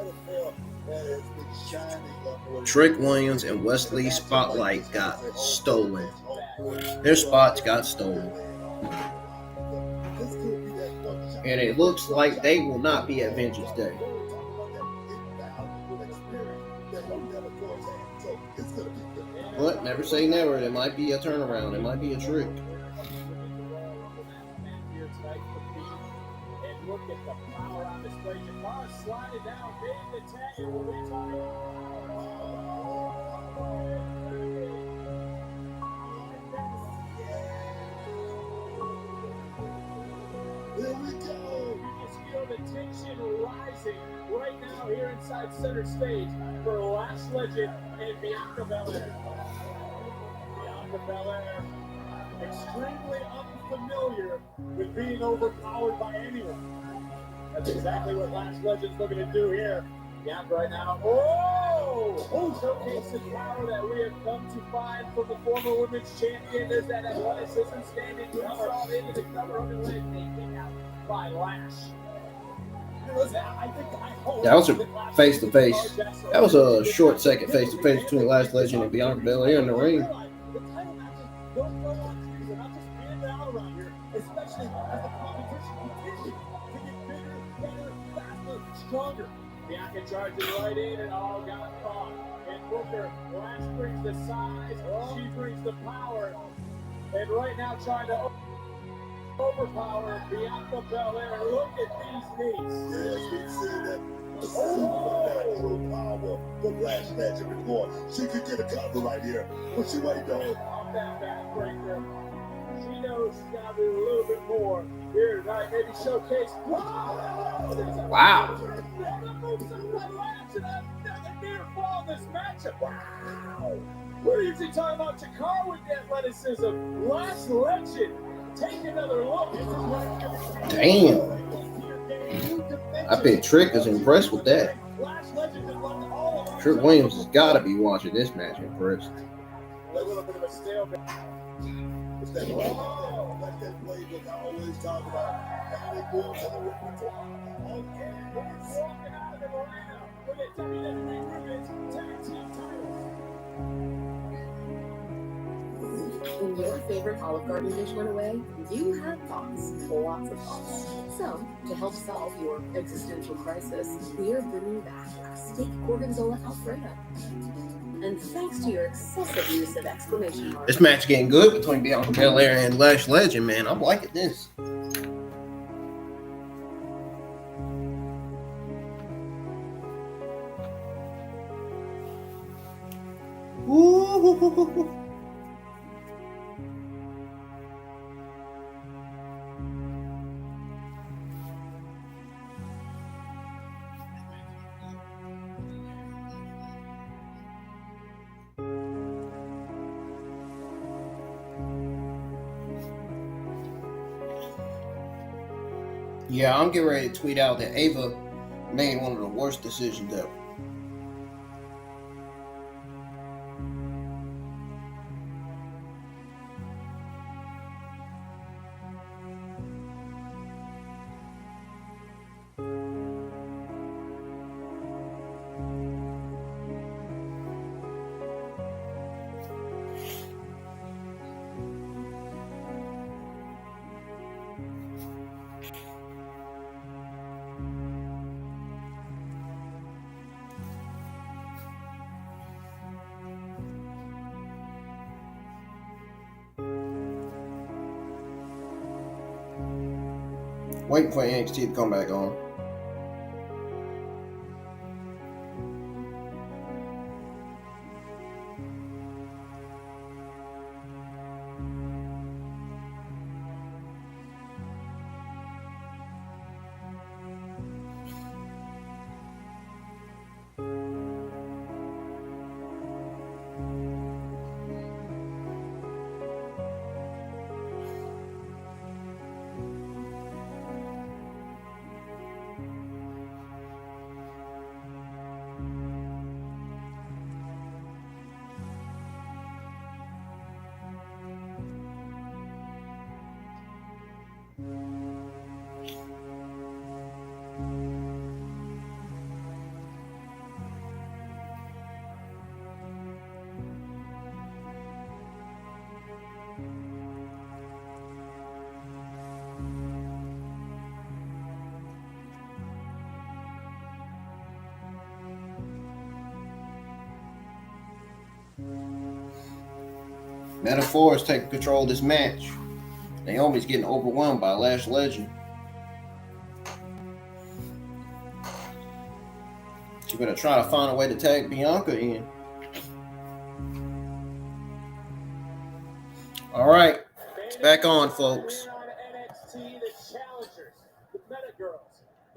Trick Williams and Wesley's spotlight got stolen. Their spots got stolen. And it looks like they will not be at Vengeance Day. But never say never. There might be a turnaround. It might be a trick. Look at the power on display. Jakara sliding down, getting the tag, and we're talking. Here we go. You just feel the tension rising right now here inside center stage for Lash legend and Bianca Belair. Bianca Belair, extremely unfamiliar with being overpowered by anyone. That's exactly what Lash Legend's looking to do here. Bianca right now. Showcasing power that we have come to find from the former women's champion. There's that athleticism standing tall into the cover of the leg. Taken out by Lash. That was a face-to-face. That was a short second face-to-face between Lash Legend and Bianca Belair in the ring. The title matches don't go on trees. They're not just handed out around here, especially as the competition continues to get bigger, better, faster, stronger. Bianca charges right in and all got caught. And Booker, Lash brings the size, she brings the power. And right now trying to overpower Bianca Belair. Look at these knees. Yes, we see that supernatural power from Lash Legend before. She could get a cover right here. What she waiting on? Off that backbreaker. She knows she's got to do a little bit more here tonight. Maybe showcase. Wow. Near fall this matchup. Wow. We're usually talking about Jakara with the athleticism. Lash Legend. Take another look. Damn. I bet Trick is impressed with that. Trick Williams has got to be watching this match impressed. A little bit of a stalemate. It's that like that playbook I always talk about. How they build to the repertoire. Walking out of Atlanta with a WWE Women's Tag Team titles. When your favorite Olive Garden dish went away, you had thoughts, lots of thoughts. So, to help solve your existential crisis, we are bringing back steak gorgonzola Alfredo. And thanks to your excessive use of exclamation marks, This match getting good between Bianca Belair and Lash Legend, man. I'm liking this. Ooh. Yeah, I'm getting ready to tweet out that Ava made one of the worst decisions ever. Waiting for NXT to come back on. Metaphor is taking control of this match. Naomi's getting overwhelmed by Lash Legend. She better try to find a way to tag Bianca in. All right, it's back on, folks. NXT, the challengers, the Meta Girls,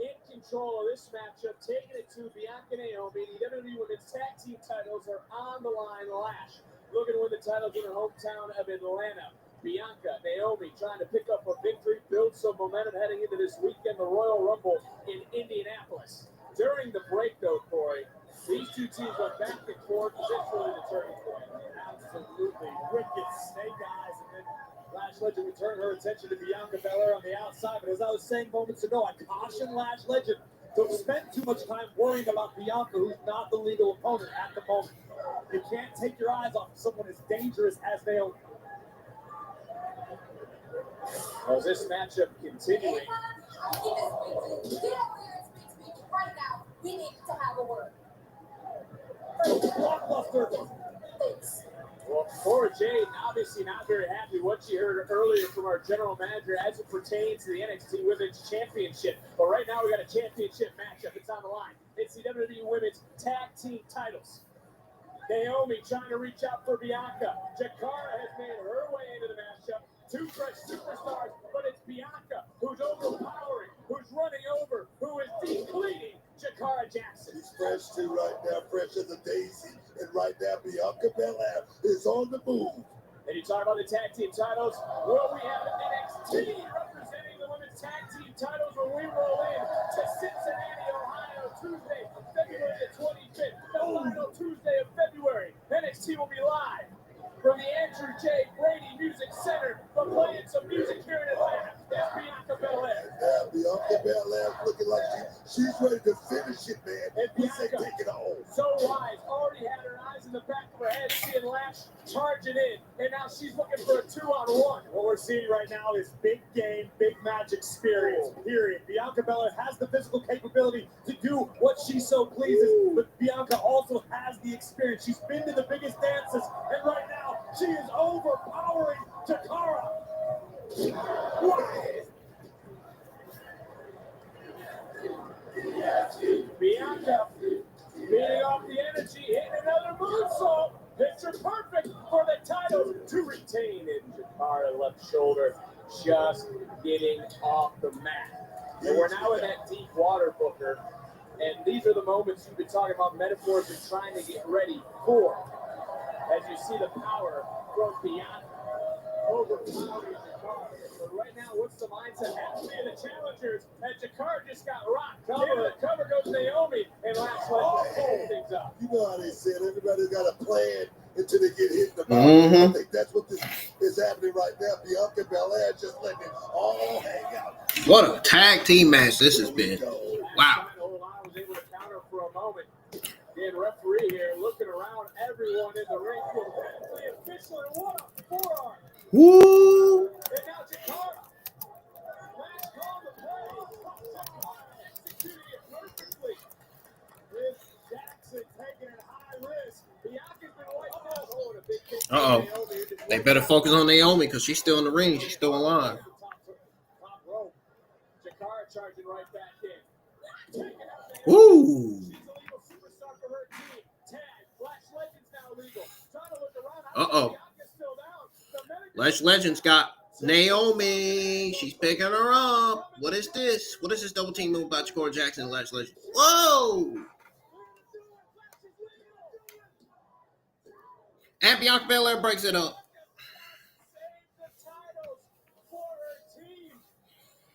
in control of this matchup, taking it to Bianca and Naomi. The WWE Women's Tag Team titles are on the line. Lash looking to win the titles in her hometown of Atlanta. Bianca, Naomi trying to pick up a victory, build some momentum heading into this weekend, the Royal Rumble in Indianapolis. During the break, though, Corey, these two teams went back and forth. This really the turning point. Absolutely wicked snake eyes. And then Lash Legend would turn her attention to Bianca Belair on the outside. But as I was saying moments ago, I cautioned Lash Legend Don't spend too much time worrying about Bianca, who's not the legal opponent at the moment. You can't take your eyes off of someone as dangerous as Naomi. Well, this matchup continuing. Right now, we need to have a word. Blockbuster. Well, for Jayne, obviously not very happy what she heard earlier from our general manager as it pertains to the NXT Women's Championship. But right now we got a championship matchup. It's on the line. It's the WWE Women's Tag Team titles. Naomi trying to reach out for Bianca. Jakara has made her way into the matchup. Two fresh superstars, but it's Bianca who's overpowering, who's running over, who is depleting Jakara Jackson. She's fresh too right now, fresh as a daisy. And right now, Bianca Belair is on the move. And you talk about the tag team titles. Well, we have NXT representing the women's tag team titles when we roll in to Cincinnati, Ohio, Tuesday, February the 25th, the final Tuesday of February. NXT will be live from the Andrew J. Brady Music Center, but playing some music here in Atlanta. It's Bianca Belair. Now, Bianca Belair looking like she's ready to finish it, man. And We say Bianca, take it home. so wise, already had her eyes in the back of her head, seeing Lash charging in, and now she's looking for a 2-on-1. What we're seeing right now is big game, big match experience, period. Bianca Belair has the physical capability to do what she so pleases, but Bianca also has the experience. She's been to the biggest dances, and right now, she is overpowering Jakara. Bianca beating off the energy, hitting another moonsault. Picture perfect for the title to retain in Jakara left shoulder, just getting off the mat. And we're now in that deep water, Booker. And these are the moments you've been talking about, metaphors and trying to get ready for. As you see the power from Bianca overpowering Jakara. But right now, what's the mindset? Has to be the challengers. And Jakara just got rocked. Cover, cover goes Naomi, and Lash pull things up. You know how they said everybody's got a plan until they get hit in the mouth. I think that's what this is happening right now. Bianca Belair just letting it all hang out. What a tag team match this has been. Wow. I was able to counter for a moment. The referee here looking around everyone in the ring. Paxley official, and what a forearm. Woo! And now Jakara. Lash called the play. Jakara executing it perfectly. With Jackson taking it high risk. Bianca's been wiped out. Oh, and a big kick. Uh-oh. They better focus on Naomi because she's still in the ring. She's still alive. Top rope. Jakara charging right back in. Taking out Woo! She's a legal superstar for her team. Tag. Lash Legends now legal. Trying to look around. Uh-oh. Bianca's still down. The medical Lash Legends got Naomi. She's picking her up. What is this? What is this double team move by Jakara Jackson and Lash Legends? Whoa! And Bianca Belair breaks it up. the titles for her team.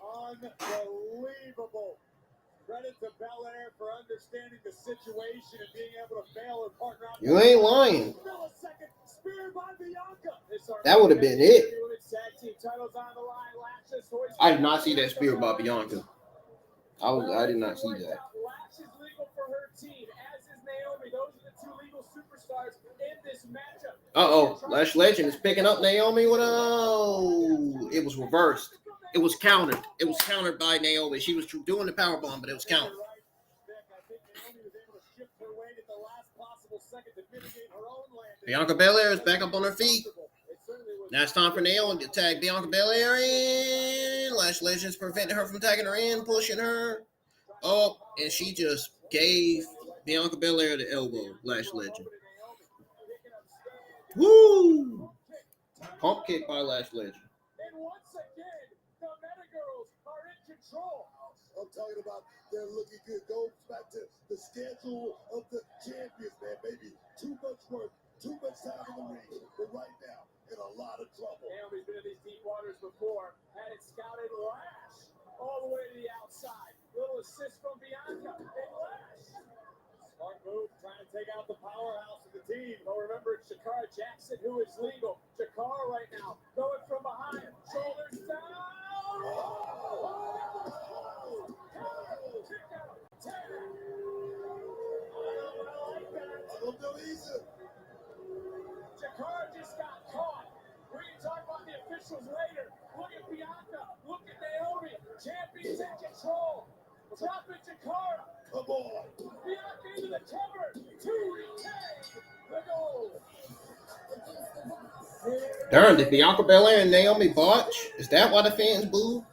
Unbelievable. Credit to Belair for understanding the situation and being able to bail her partner out. You ain't lying. Millisecond, speared by Bianca. That would have been it. Tag team titles on the line. Lashes hoisted. I did not see that spear by Bianca. I did not see that. Lash is legal for her team, as is Naomi. Those are the two legal superstars in this matchup. Uh-oh. Lash Legend is picking up Naomi. It was reversed. It was countered. It was countered by Naomi. She was doing the powerbomb, but it was countered. Bianca Belair is back up on her feet. Now it's time for Naomi to tag Bianca Belair in. Lash Legends preventing her from tagging her in, pushing her. Oh, and she just gave Bianca Belair the elbow. Lash Legend. Woo! Pump kick by Lash Legend. And once again, the Meta Girls are in control. I'm talking about they're looking good. Goes back to the schedule of the champions, man. Maybe too much work, too much time in the ring. But right now, in a lot of trouble. Naomi's been in these deep waters before. Had it scouted. Lash all the way to the outside. Little assist from Bianca and Lash. Smart move, trying to take out the powerhouse of the team. But remember, it's Jakara Jackson who is legal. Jakara right now going from behind. Shoulders down. Jakara just got caught. We're going to talk about the officials later. Look at Bianca. Look at Naomi. Champions in control. Dropping Jakara. Come on. Bianca into the cover. 2 retain the goal. Darn, did Bianca Belair and Naomi botch? Is that why the fans boo?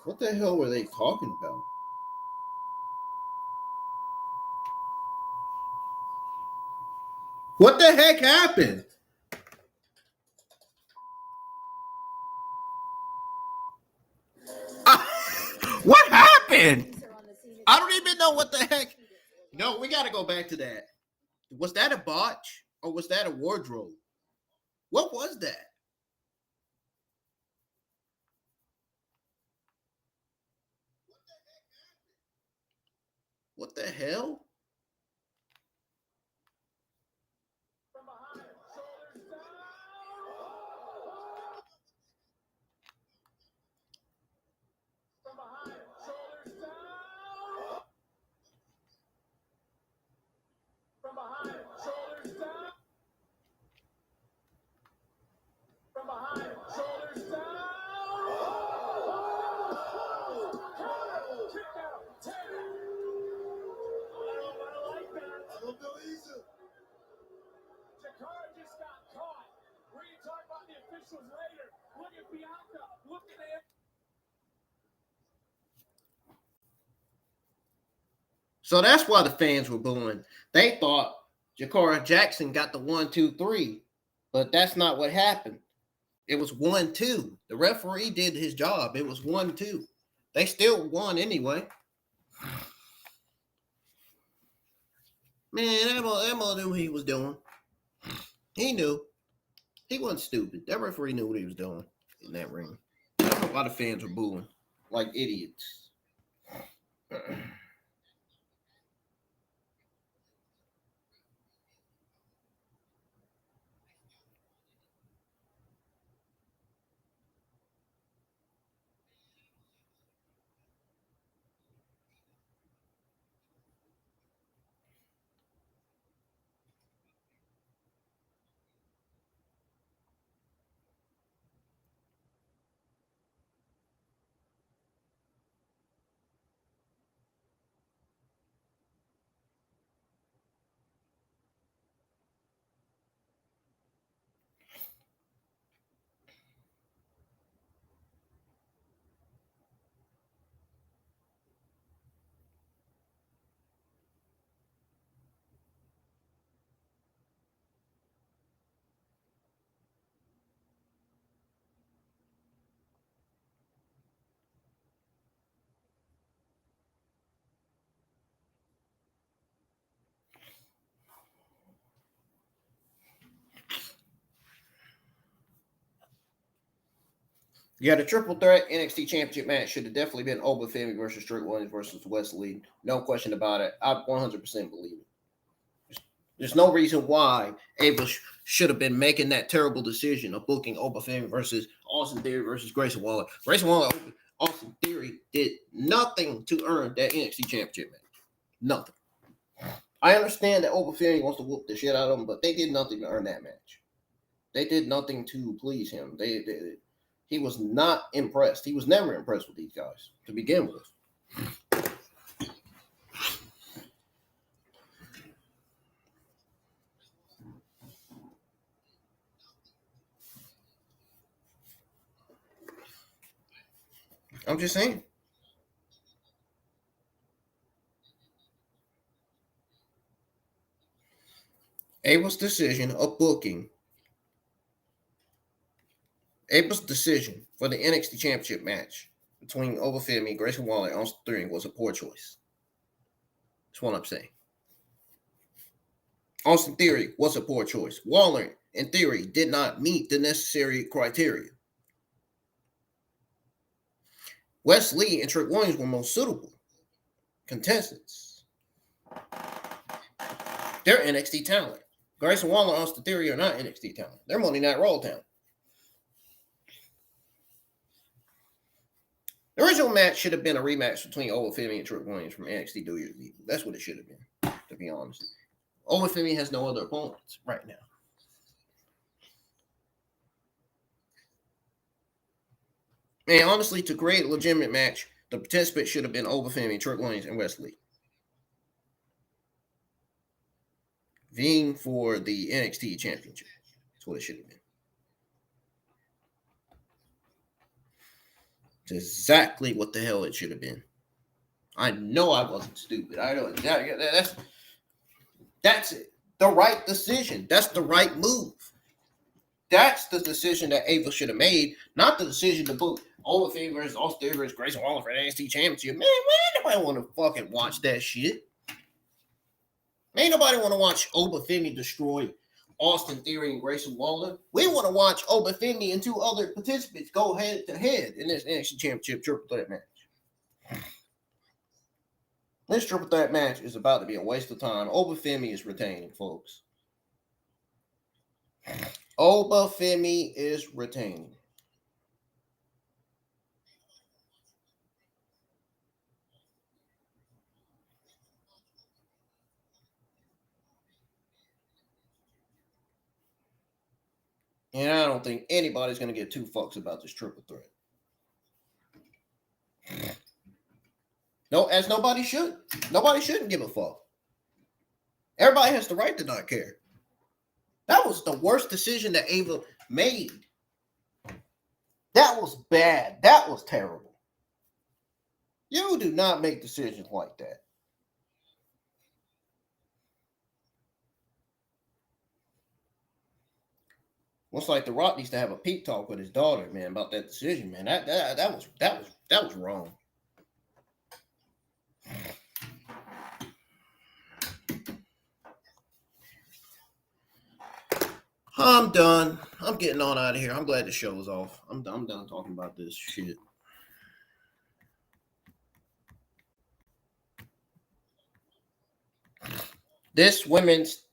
What the hell were they talking about? What the heck happened? What happened? I don't even know what the heck. No, we got to go back to that. Was that a botch or was that a wardrobe? What was that? What the hell? From behind, shoulders down. From behind, shoulders down. From behind, shoulders down. From behind, shoulders down. Kick out, Tatum. I like that. I don't know either. Jakara just got caught. We're going to talk about the officials later. Look at Bianca. Look at him. So that's why the fans were booing. They thought Jakara Jackson got the 1, 2, 3, but that's not what happened. It was 1, 2. The referee did his job. It was 1, 2. They still won anyway. Man, Emma knew what he was doing. He knew. He wasn't stupid. That referee knew what he was doing in that ring. A lot of fans were booing like idiots. Yeah, the triple threat NXT Championship match should have definitely been Oba Femi versus Trick Williams versus Wesley. No question about it. I 100% believe it. There's no reason why Ava should have been making that terrible decision of booking Oba Femi versus Austin Theory versus Grayson Waller. Grayson Waller, Austin Theory did nothing to earn that NXT Championship match. Nothing. I understand that Oba Femi wants to whoop the shit out of him, but they did nothing to earn that match. They did nothing to please him. He was not impressed. He was never impressed with these guys to begin with. I'm just saying. Abel's decision of booking. Abel's decision for the NXT Championship match between Oba Femi, Grayson Waller, and Austin Theory was a poor choice. That's what I'm saying. Austin Theory was a poor choice. Waller and Theory did not meet the necessary criteria. Wes Lee and Trick Williams were most suitable contestants. They're NXT talent. Grayson Waller and Austin Theory are not NXT talent. They're Monday Night Raw talent. The original match should have been a rematch between Oba Femi and Trick Williams from NXT New Year's Eve. That's what it should have been, to be honest. Oba Femi has no other opponents right now. And honestly, to create a legitimate match, the participant should have been Oba Femi, Trick Williams, and Wes Lee. Vying for the NXT Championship. That's what it should have been. It's exactly what the hell it should have been. I know I wasn't stupid. I know that's it. The right decision. That's the right move. That's the decision that Ava should have made, not the decision to book Oba Femi versus Austin Theory versus Grayson Waller for the NXT Championship. Man, ain't nobody want to fucking watch that shit. Ain't nobody want to watch Oba Femi destroy Austin Theory and Grayson Waller. We want to watch Oba Femi and two other participants go head to head in this NXT Championship triple threat match. This triple threat match is about to be a waste of time. Oba Femi is retaining, folks. Oba Femi is retaining. And I don't think anybody's going to get two fucks about this triple threat. No, as nobody should. Nobody shouldn't give a fuck. Everybody has the right to not care. That was the worst decision that Ava made. That was bad. That was terrible. You do not make decisions like that. Looks like The Rock needs to have a peep talk with his daughter, man, about that decision, man. That was wrong. I'm done. I'm getting on out of here. I'm glad the show is off. I'm done talking about this shit. This women's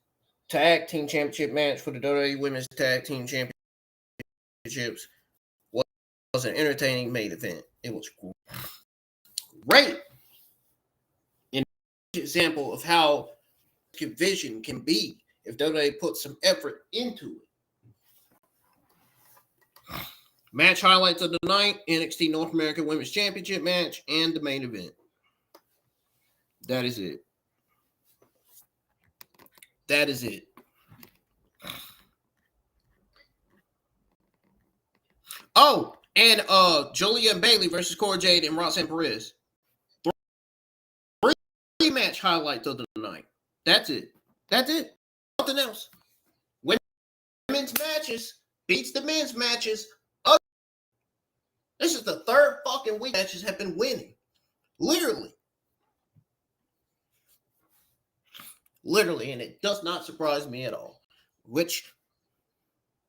tag team championship match for the WWE Women's Tag Team Championships was an entertaining main event. It was great. An example of how division can be if WWE puts some effort into it. Match highlights of the night: NXT North American Women's Championship match and the main event. That is it. That is it. Oh, and Julia and Bailey versus Cora Jade and Roxanne Perez. Three match highlights of the night. That's it. That's it. Nothing else. Women's matches beats the men's matches. This is the third fucking week matches have been winning. Literally. Literally, and it does not surprise me at all. Which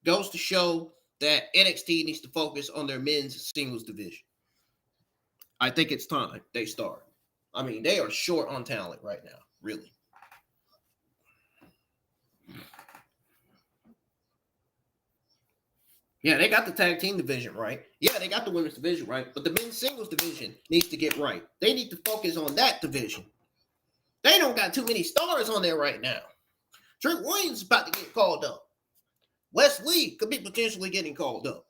goes to show that NXT needs to focus on their men's singles division. I think it's time they start. I mean, they are short on talent right now, really. Yeah, they got the tag team division right. Yeah, they got the women's division right, but the men's singles division needs to get right. They need to focus on that division. They don't got too many stars on there right now. Trick Williams is about to get called up. Wes Lee could be potentially getting called up.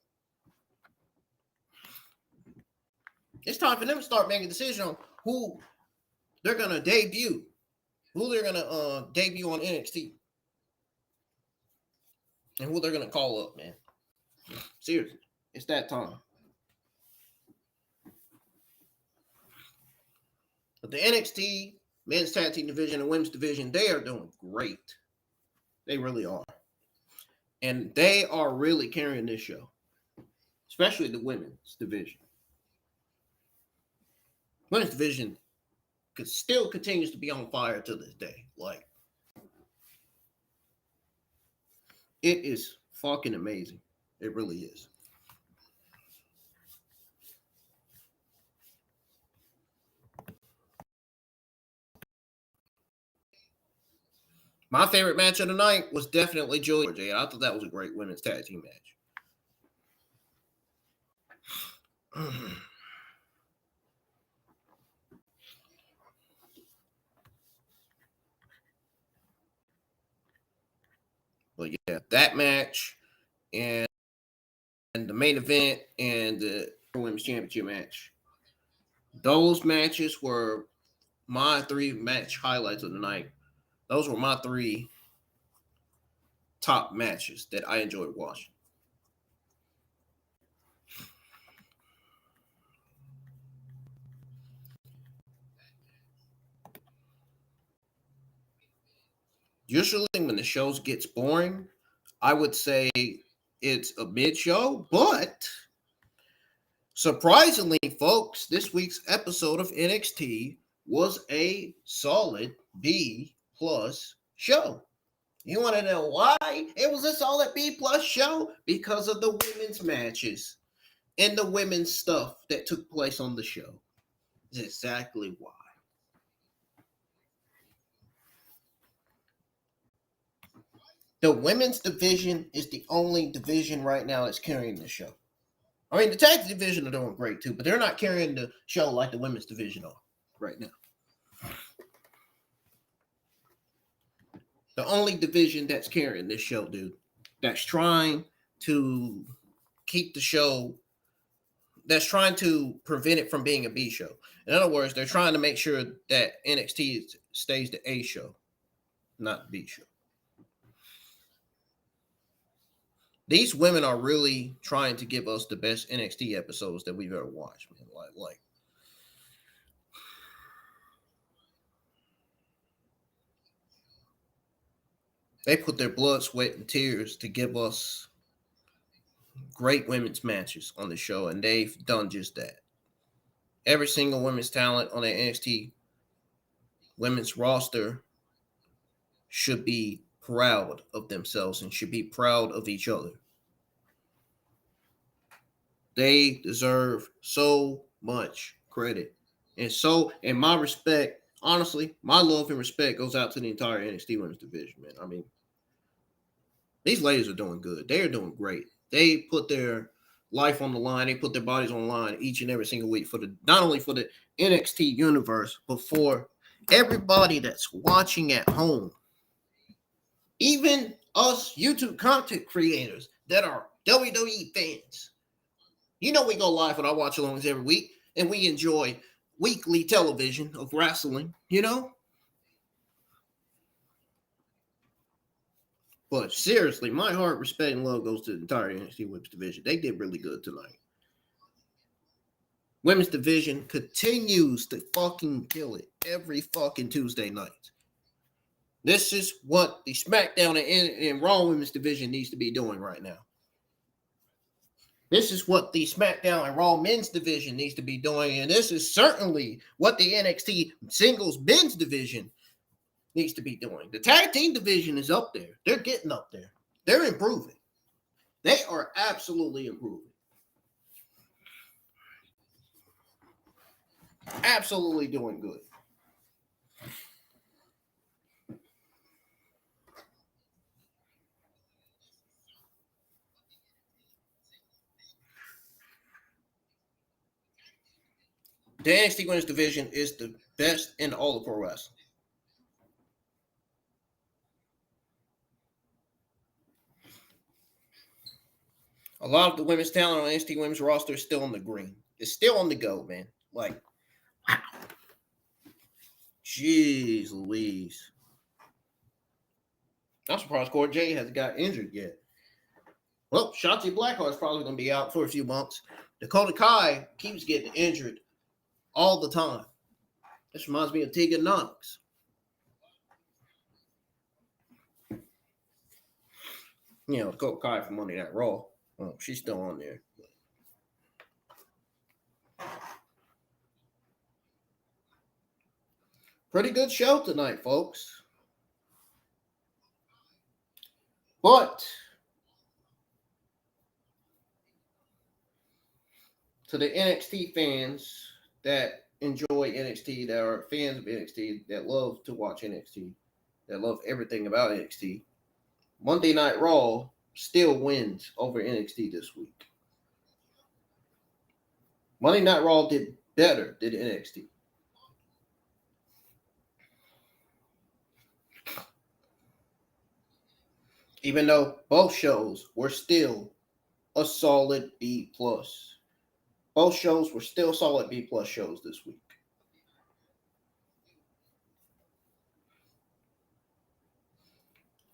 It's time for them to start making a decision on who they're going to debut. Who they're going to debut on NXT. And who they're going to call up, man. Seriously, it's that time. But the NXT men's tag team division and women's division, they are doing great. They really are. And they are really carrying this show, especially the women's division. Women's division still continues to be on fire to this day. Like, it is fucking amazing. It really is. My favorite match of the night was definitely Julia J. I thought that was a great women's tag team match. But yeah, that match and the main event and the women's championship match. Those matches were my 3 match highlights of the night. Those were my 3 top matches that I enjoyed watching. Usually when the show gets boring, I would say it's a mid-show, but surprisingly, folks, this week's episode of NXT was a solid B+ show. You want to know why it was a solid B+ show? Because of the women's matches and the women's stuff that took place on the show. That's exactly why. The women's division is the only division right now that's carrying the show. I mean, the tag division are doing great too, but they're not carrying the show like the women's division are right now. The only division that's carrying this show, dude, that's trying to keep the show, that's trying to prevent it from being a B show. In other words, they're trying to make sure that NXT stays the A show, not the B show. These women are really trying to give us the best NXT episodes that we've ever watched, man. Like they put their blood, sweat, and tears to give us great women's matches on the show, and they've done just that. Every single women's talent on the NXT women's roster should be proud of themselves and should be proud of each other. They deserve so much credit. And my respect, honestly, my love and respect goes out to the entire NXT women's division, man. I mean, these ladies are doing good. They are doing great. They put their life on the line. They put their bodies on the line each and every single week for not only for the NXT universe, but for everybody that's watching at home. Even us YouTube content creators that are WWE fans. You know we go live with our watch-alongs every week, and we enjoy weekly television of wrestling, you know? But seriously, my heart, respect, and love goes to the entire NXT Women's Division. They did really good tonight. Women's Division continues to fucking kill it every fucking Tuesday night. This is what the SmackDown and Raw Women's Division needs to be doing right now. This is what the SmackDown and Raw Men's Division needs to be doing, and this is certainly what the NXT Singles Men's Division needs to be doing. The Tag Team Division is up there. They're getting up there. They're improving. They are absolutely improving. Absolutely doing good. The NXT Women's Division is the best in all of pro wrestling. A lot of the women's talent on NXT Women's roster is still on the green. It's still on the go, man. Like, wow. Jeez Louise. I'm surprised Corey J hasn't got injured yet. Well, Shotzi Blackheart's probably going to be out for a few months. Dakota Kai keeps getting injured all the time. This reminds me of Tegan Knox. You know, Dakota Kai from Monday Night Raw. Well, she's still on there. Pretty good show tonight, folks. But to the NXT fans that enjoy NXT, that are fans of NXT, that love to watch NXT, that love everything about NXT, Monday Night Raw still wins over NXT this week. Monday Night Raw did better than NXT. Even though both shows were still a solid B+. Both shows were still solid B+ shows this week.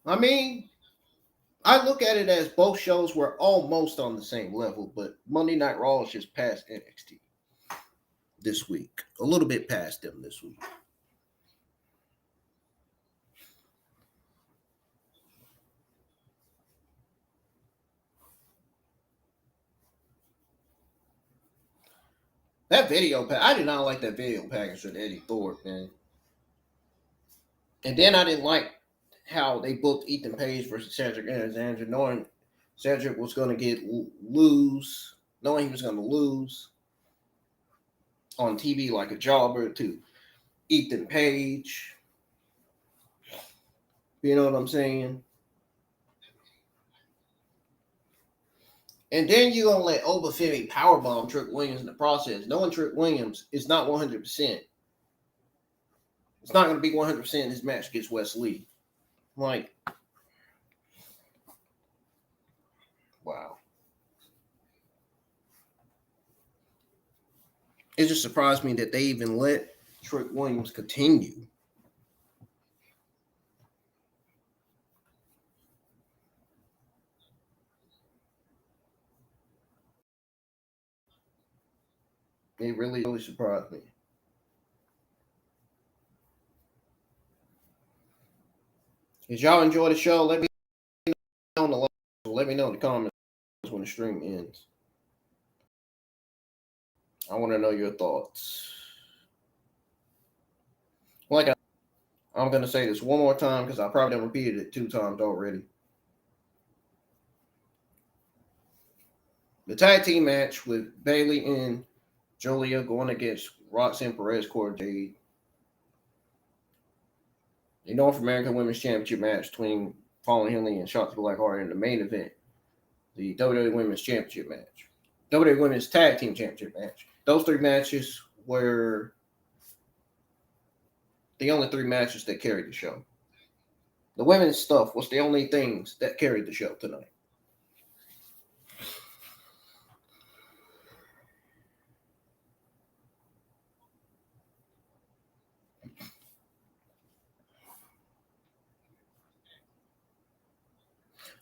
I mean, I look at it as both shows were almost on the same level, but Monday Night Raw is just past NXT this week. A little bit past them this week. That video, I did not like that video package with Eddie Thorpe, man. And then I didn't like how they booked Ethan Page versus Cedric Alexander, knowing Cedric was going to knowing he was going to lose on TV like a jobber to Ethan Page. You know what I'm saying? And then you're going to let Oba Femi powerbomb Trick Williams in the process, knowing Trick Williams is not 100%. It's not going to be 100% in his match against Wesley. Like, wow. It just surprised me that they even let Trick Williams continue. It really, really surprised me. If y'all enjoy the show, let me know in the comments when the stream ends. I want to know your thoughts. Like I'm going to say this one more time because I probably done repeated it 2 times already. The tag team match with Bayley and Julia going against Roxanne Perez, Cora Jade. The North American Women's Championship match between Fallon Henley and Shotzi Blackheart in the main event. The WWE Women's Championship match. WWE Women's Tag Team Championship match. Those 3 matches were the only 3 matches that carried the show. The women's stuff was the only things that carried the show tonight.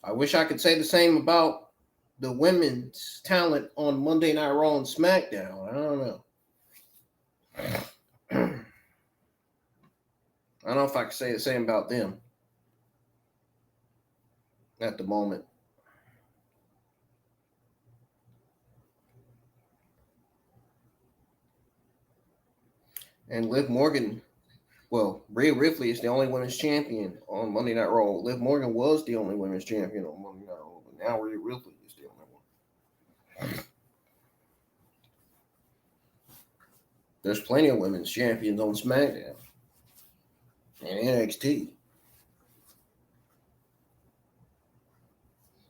I wish I could say the same about the women's talent on Monday Night Raw and SmackDown. I don't know. I don't know if I could say the same about them at the moment. And Liv Morgan, Rhea Ripley is the only women's champion on Monday Night Raw. Liv Morgan was the only women's champion on Monday Night Raw, but now Rhea Ripley is the only one. There's plenty of women's champions on SmackDown and NXT.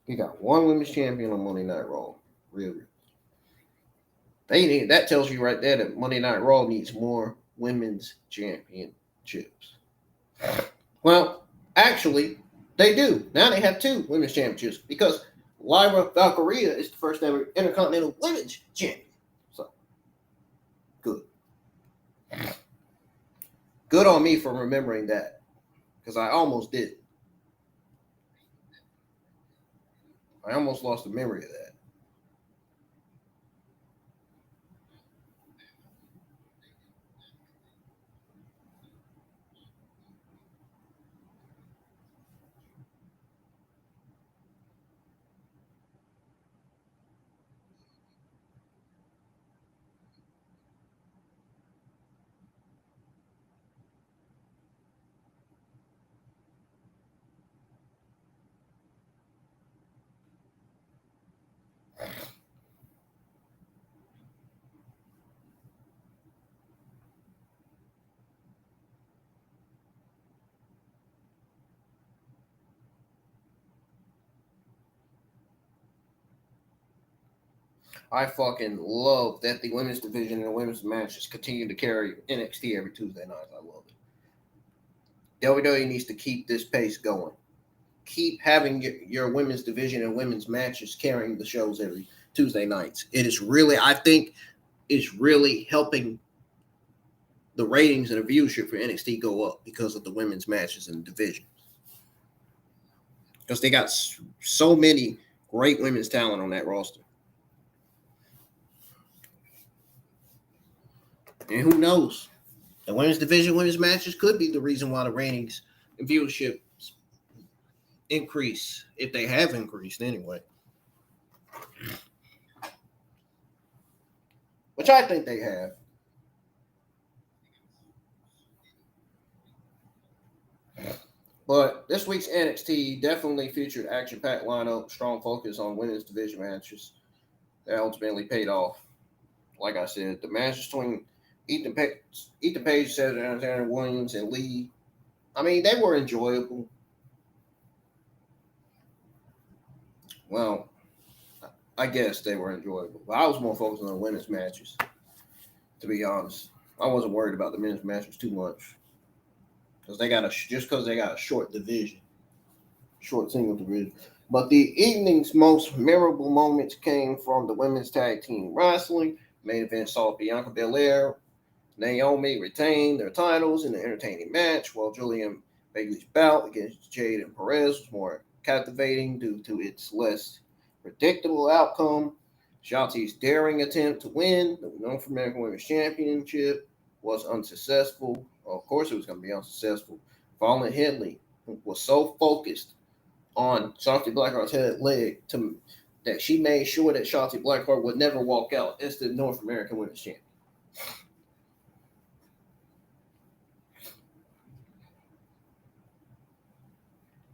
You got one women's champion on Monday Night Raw. Rhea Ripley. That tells you right there that Monday Night Raw needs more women's championships. Well, actually, they do. Now they have 2 women's championships because Lyra Valkyria is the first ever Intercontinental Women's Champion. So, good. Good on me for remembering that because I almost did. I almost lost the memory of that. I fucking love that the women's division and the women's matches continue to carry NXT every Tuesday night. I love it. WWE needs to keep this pace going. Keep having your women's division and women's matches carrying the shows every Tuesday nights. It is really, I think, it's really helping the ratings and the viewership for NXT go up because of the women's matches and the division. Because they got so many great women's talent on that roster. And who knows? The women's division, women's matches could be the reason why the ratings and viewership increase, if they have increased anyway. Which I think they have. But this week's NXT definitely featured action-packed lineup, strong focus on women's division matches that ultimately paid off. Like I said, the matches between Ethan Page, Cedric Alexander, Williams, and Lee, I mean, they were enjoyable. Well, I guess they were enjoyable. But I was more focused on the women's matches, to be honest. I wasn't worried about the men's matches too much. Because they got a short division. Short single division. But the evening's most memorable moments came from the women's tag team wrestling. Main event saw Bianca Belair, Naomi retain their titles in an entertaining match, while Julian Bailey's bout against Jayne and Perez was more captivating due to its less predictable outcome. Shotzi's daring attempt to win the North American Women's Championship was unsuccessful. Well, of course, it was going to be unsuccessful. Fallon Henley was so focused on Shotzi Blackheart's head leg that she made sure that Shotzi Blackheart would never walk out as the North American Women's Champion.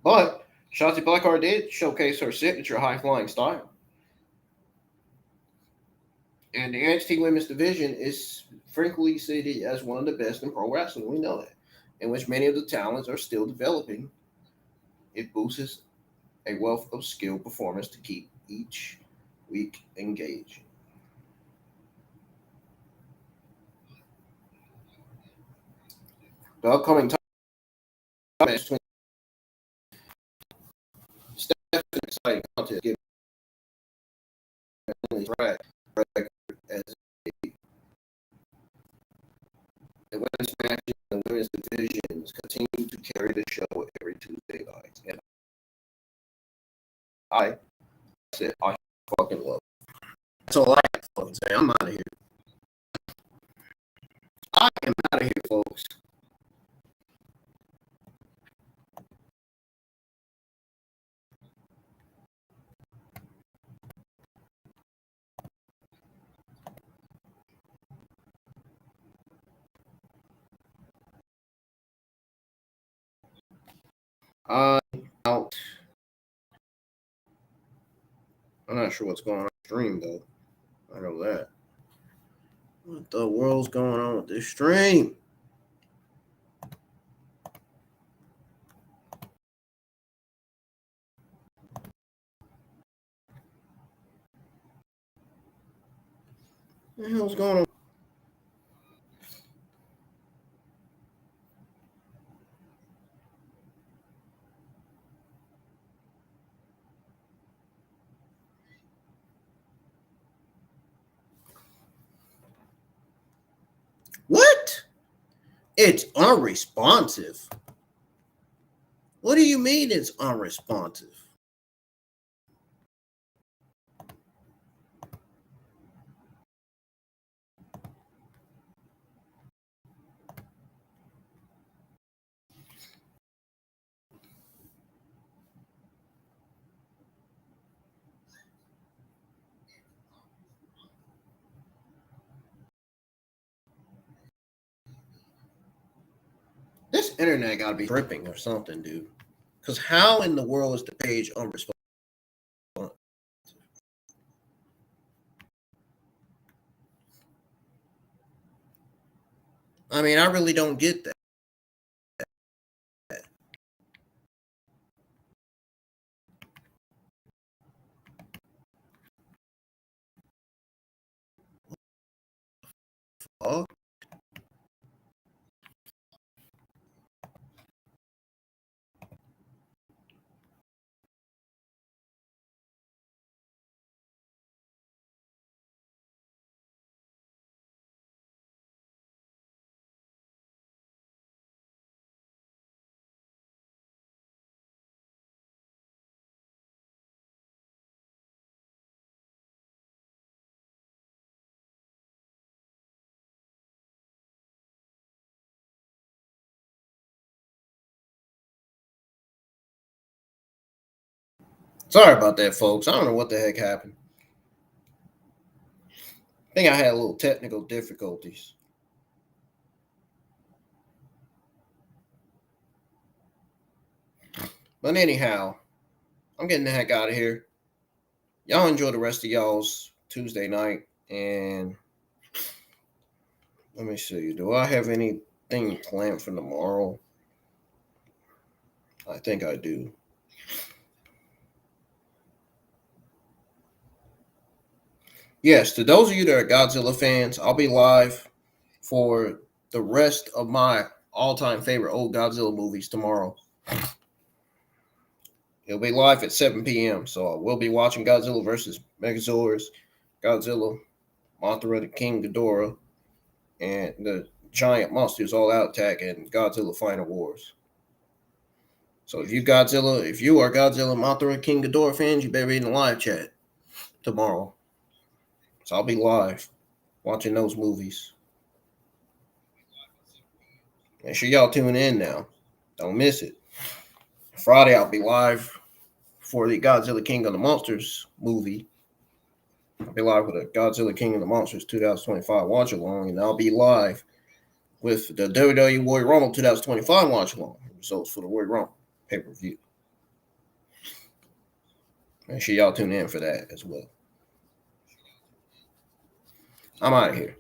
But Shotzi Blackheart did showcase her signature high-flying style. And the NXT Women's Division is frequently cited as one of the best in pro wrestling. We know that. In which many of the talents are still developing. It boosts a wealth of skill performance to keep each week engaging. The upcoming match between Steph's exciting contest given track record as the women's matches and the women's divisions continue to carry the show every Tuesday night. And I said I fucking love it. That's all I have to fucking say. I'm out of here. I am out of here, folks. I'm out. I'm not sure what's going on the stream, though. I know that. What the world's going on with this stream? What the hell's going on? What? It's unresponsive. What do you mean it's unresponsive? This internet gotta be tripping or something, dude. Because how in the world is the page unresponsive? I mean, I really don't get that. Sorry about that, folks. I don't know what the heck happened. I think I had a little technical difficulties. But anyhow, I'm getting the heck out of here. Y'all enjoy the rest of y'all's Tuesday night. And let me see. Do I have anything planned for tomorrow? I think I do. Yes, to those of you that are Godzilla fans, I'll be live for the rest of my all-time favorite old Godzilla movies tomorrow. It'll be live at 7 p.m. So we'll be watching Godzilla versus Megazords, Godzilla, Mothra, the King Ghidorah, and the Giant Monsters All Out Attack and Godzilla Final Wars. So if you are Godzilla, Mothra, King Ghidorah fans, you better be in the live chat tomorrow. So I'll be live watching those movies. Make sure y'all tune in now. Don't miss it. Friday, I'll be live for the Godzilla King of the Monsters movie. I'll be live with a Godzilla King of the Monsters 2025 watch along, and I'll be live with the WWE Royal Rumble 2025 watch along. Results for the Royal Rumble pay-per-view. Make sure y'all tune in for that as well. I'm out of here.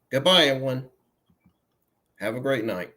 Goodbye, everyone. Have a great night.